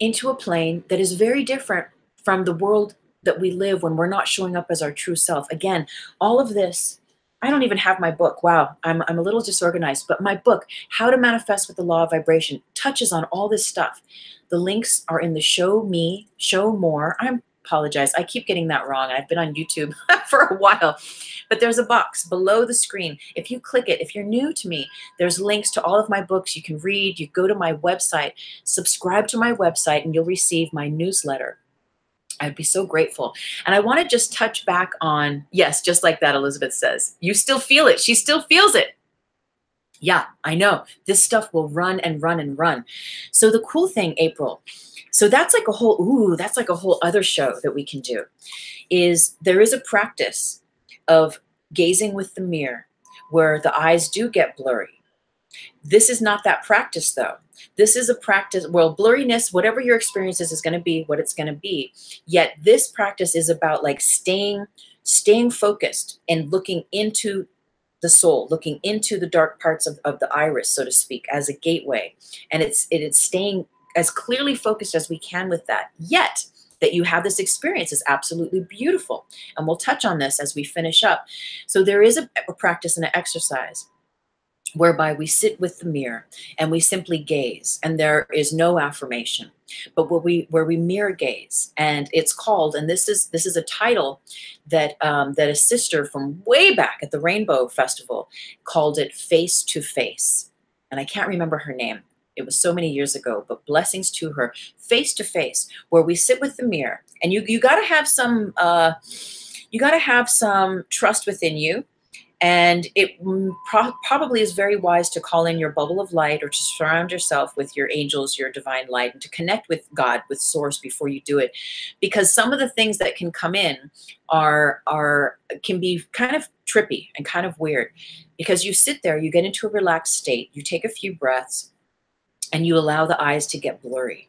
into a plane that is very different from the world that we live when we're not showing up as our true self. Again, all of this, I don't even have my book. Wow, I'm a little disorganized, but my book, How to Manifest with the Law of Vibration, touches on all this stuff. The links are in the Show Me, Show More. I apologize. I keep getting that wrong. I've been on YouTube for a while, but there's a box below the screen. If you click it, if you're new to me, there's links to all of my books you can read. You go to my website, subscribe to my website, and you'll receive my newsletter. I'd be so grateful. And I want to just touch back on, yes, just like that, Elizabeth says, you still feel it. She still feels it. Yeah, I know. This stuff will run and run and run. So the cool thing, April, so that's like a whole other show that we can do, is there is a practice of gazing with the mirror where the eyes do get blurry. This is not that practice, though. This is a practice, well, blurriness, whatever your experience is going to be what it's going to be. Yet this practice is about like staying focused and looking into the soul, looking into the dark parts of the iris, so to speak, as a gateway. And it's staying as clearly focused as we can with that. Yet that you have this experience is absolutely beautiful. And we'll touch on this as we finish up. So there is a practice and an exercise whereby we sit with the mirror and we simply gaze, and there is no affirmation, but where we mirror gaze. And it's called, and this is a title that that a sister from way back at the Rainbow Festival called it, Face to Face. And I can't remember her name. It was so many years ago, but blessings to her. Face to Face, where we sit with the mirror, and you got to have some trust within you. And it probably is very wise to call in your bubble of light, or to surround yourself with your angels, your divine light, and to connect with God, with source, before you do it. Because some of the things that can come in can be kind of trippy and kind of weird, because you sit there, you get into a relaxed state, you take a few breaths, and you allow the eyes to get blurry.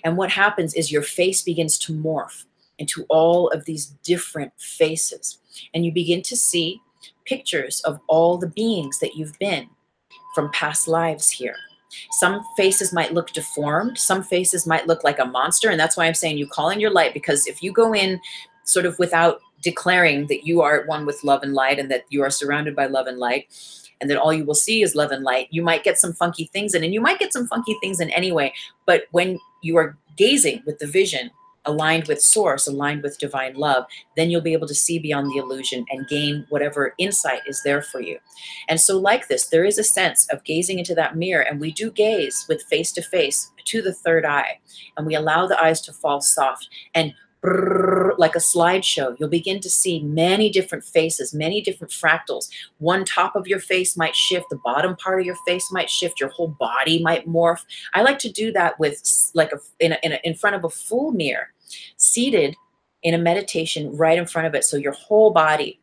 And what happens is your face begins to morph into all of these different faces, and you begin to see pictures of all the beings that you've been from past lives here. Some faces might look deformed. Some faces might look like a monster. And that's why I'm saying you call in your light, because if you go in sort of without declaring that you are at one with love and light, and that you are surrounded by love and light, and that all you will see is love and light, you might get some funky things in, and you might get some funky things in anyway. But when you are gazing with the vision aligned with source, aligned with divine love, then you'll be able to see beyond the illusion and gain whatever insight is there for you. And so like this, there is a sense of gazing into that mirror, and we do gaze with face to face to the third eye, and we allow the eyes to fall soft, and like a slideshow, you'll begin to see many different faces, many different fractals. One top of your face might shift, the bottom part of your face might shift, your whole body might morph. I like to do that with like in front of a full mirror, seated in a meditation right in front of it. So your whole body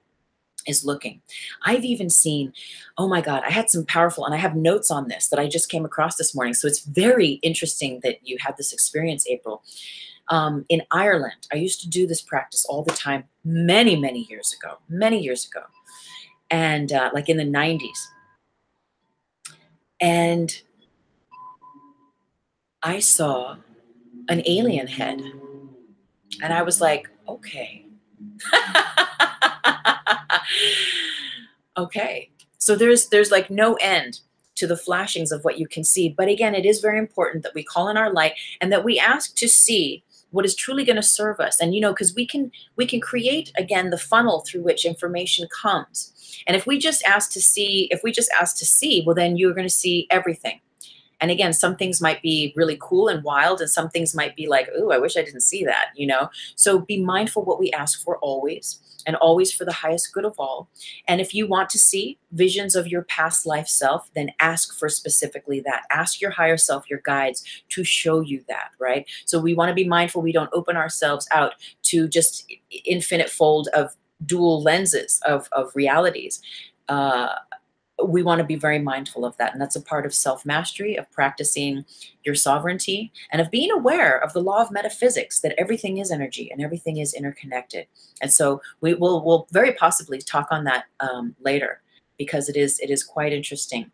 is looking. I've even seen, oh my God, I had some powerful, and I have notes on this that I just came across this morning. So it's very interesting that you had this experience, April. In Ireland, I used to do this practice all the time, many, many years ago, and like in the 90s. And I saw an alien head, and I was like, okay. Okay. So there's like no end to the flashings of what you can see. But again, it is very important that we call in our light and that we ask to see what is truly going to serve us. And because we can create again the funnel through which information comes. And if we just ask to see, well, then you're going to see everything. And again, some things might be really cool and wild, and some things might be like, ooh, I wish I didn't see that. So be mindful what we ask for always, and always for the highest good of all. And if you want to see visions of your past life self, then ask for specifically that. Ask your higher self, your guides, to show you that, right? So we want to be mindful we don't open ourselves out to just infinite fold of dual lenses of realities. We want to be very mindful of that. And that's a part of self-mastery, of practicing your sovereignty, and of being aware of the law of metaphysics, that everything is energy and everything is interconnected. And so we'll very possibly talk on that later, because it is quite interesting.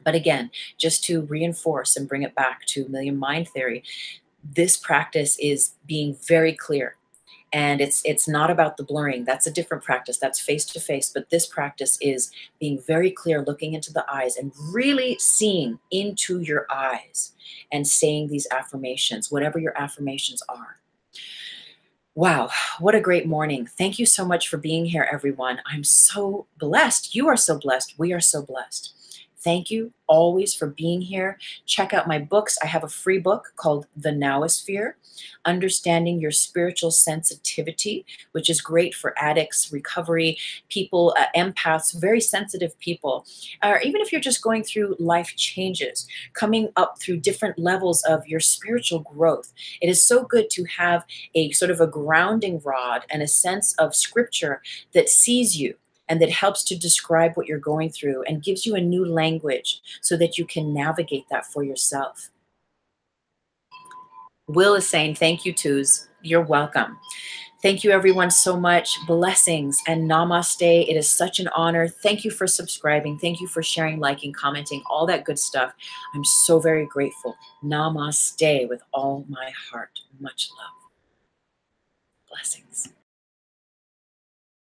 But again, just to reinforce and bring it back to Million Mind Theory, this practice is being very clear. And it's not about the blurring. That's a different practice. That's face to face. But this practice is being very clear, looking into the eyes and really seeing into your eyes and saying these affirmations, whatever your affirmations are. Wow, what a great morning. Thank you so much for being here, everyone. I'm so blessed. You are so blessed. We are so blessed. Thank you always for being here. Check out my books. I have a free book called The Nowosphere, Understanding Your Spiritual Sensitivity, which is great for addicts, recovery, people, empaths, very sensitive people, or even if you're just going through life changes, coming up through different levels of your spiritual growth. It is so good to have a sort of a grounding rod and a sense of scripture that sees you and that helps to describe what you're going through and gives you a new language so that you can navigate that for yourself. Will is saying, thank you, Tuz. You're welcome. Thank you, everyone, so much. Blessings and namaste. It is such an honor. Thank you for subscribing. Thank you for sharing, liking, commenting, all that good stuff. I'm so very grateful. Namaste with all my heart. Much love. Blessings.